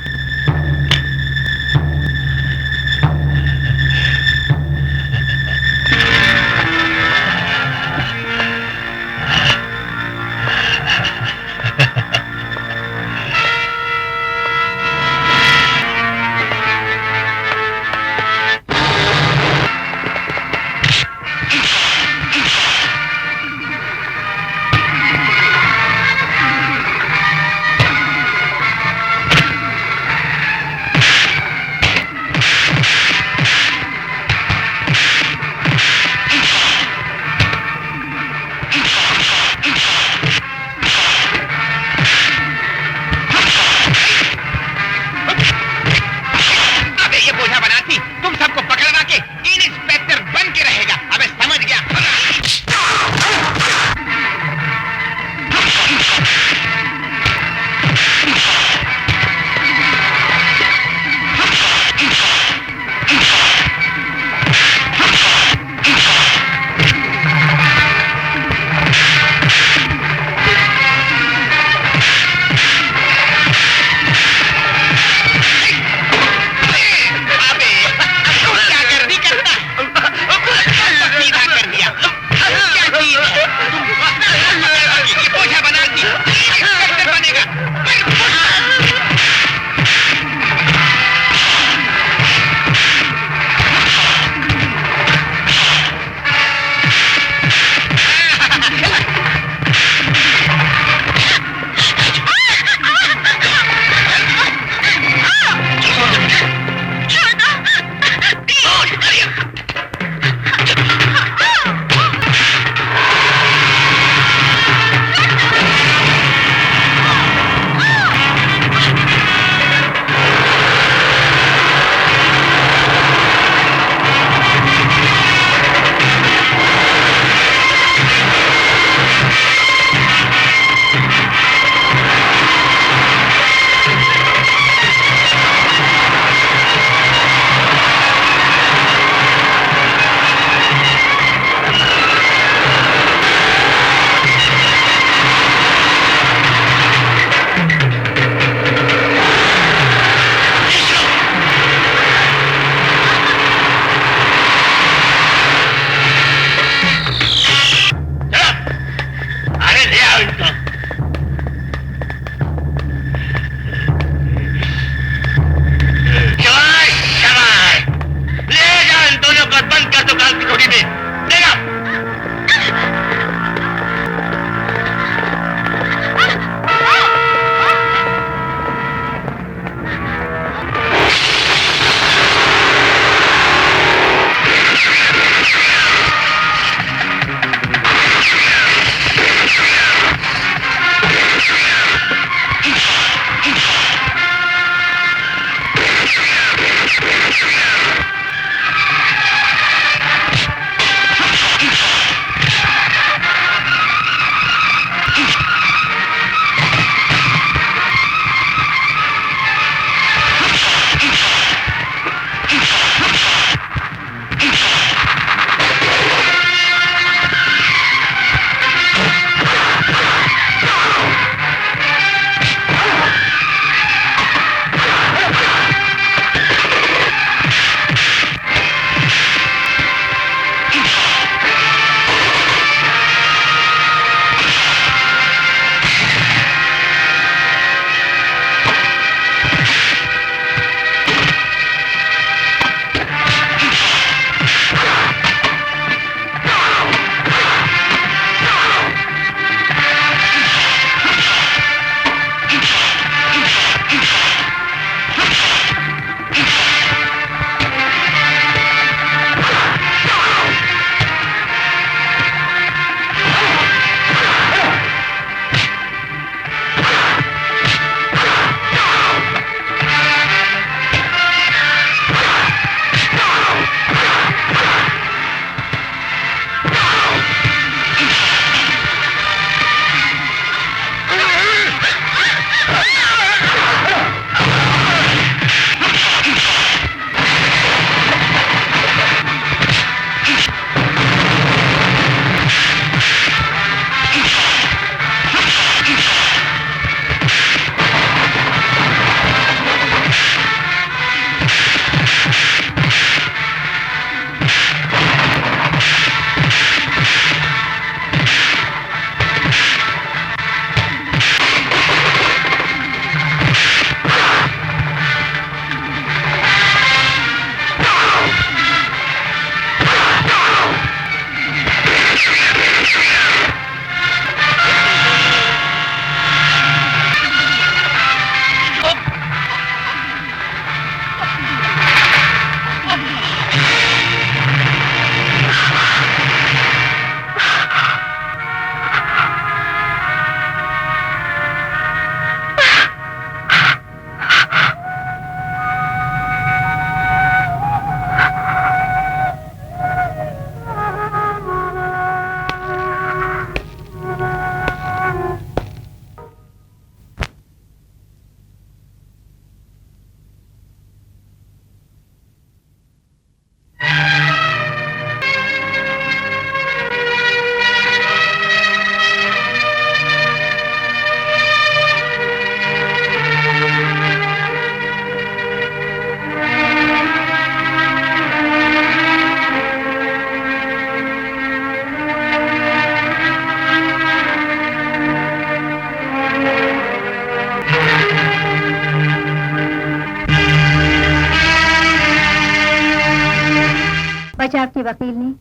आज आपके वकील ने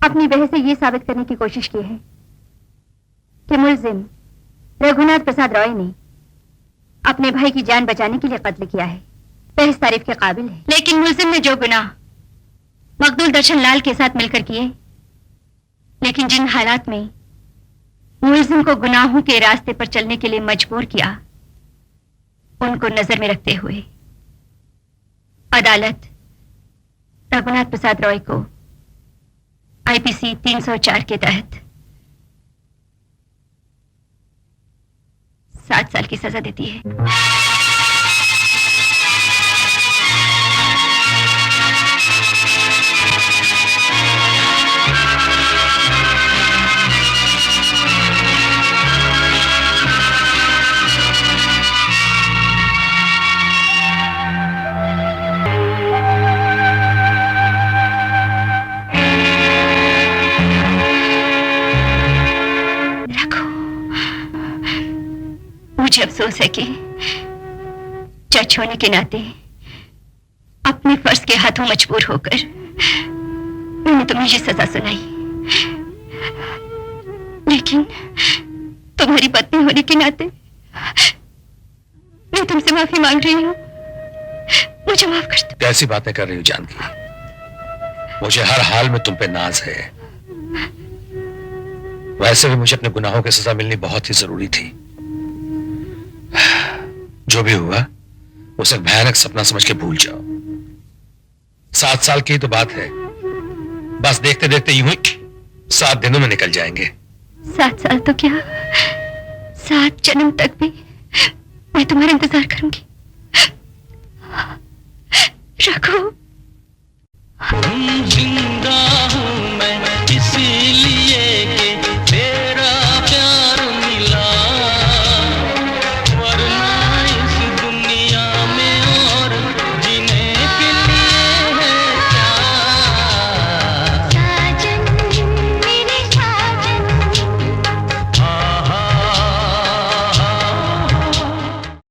अपनी बहस से ये साबित करने की कोशिश की है कि मुलजिम रघुनाथ प्रसाद रॉय ने अपने भाई की जान बचाने के लिए कत्ल किया है। बहस तारीफ के काबिल है, लेकिन मुलजिम ने जो गुनाह मकदूल दर्शन लाल के साथ मिलकर किए, लेकिन जिन हालात में मुलजिम को गुनाहों के रास्ते पर चलने के लिए मजबूर किया, उनको नजर में रखते हुए अदालत रघुनाथ प्रसाद रॉय को आईपीसी 304 के तहत 7 साल की सजा देती है। मुझे अफसोस है कि जज होने के नाते अपने फर्ज के हाथों मजबूर होकर मैंने तुम्हें ये सजा सुनाई, लेकिन तुम्हारी पत्नी होने के नाते मैं तुमसे माफी मांग रही हूँ। मुझे माफ कर दो। कैसी बातें कर रही हो जानकी? मुझे हर हाल में तुम पे नाज है। वैसे भी मुझे अपने गुनाहों की सजा मिलनी बहुत ही जरूरी थी। जो भी हुआ उसे एक भयानक सपना समझ के भूल जाओ। 7 साल की तो बात है, बस देखते देखते यूं ही 7 दिनों में निकल जाएंगे। 7 साल तो क्या, 7 जन्म तक भी मैं तुम्हारा इंतजार करूंगी। रघु।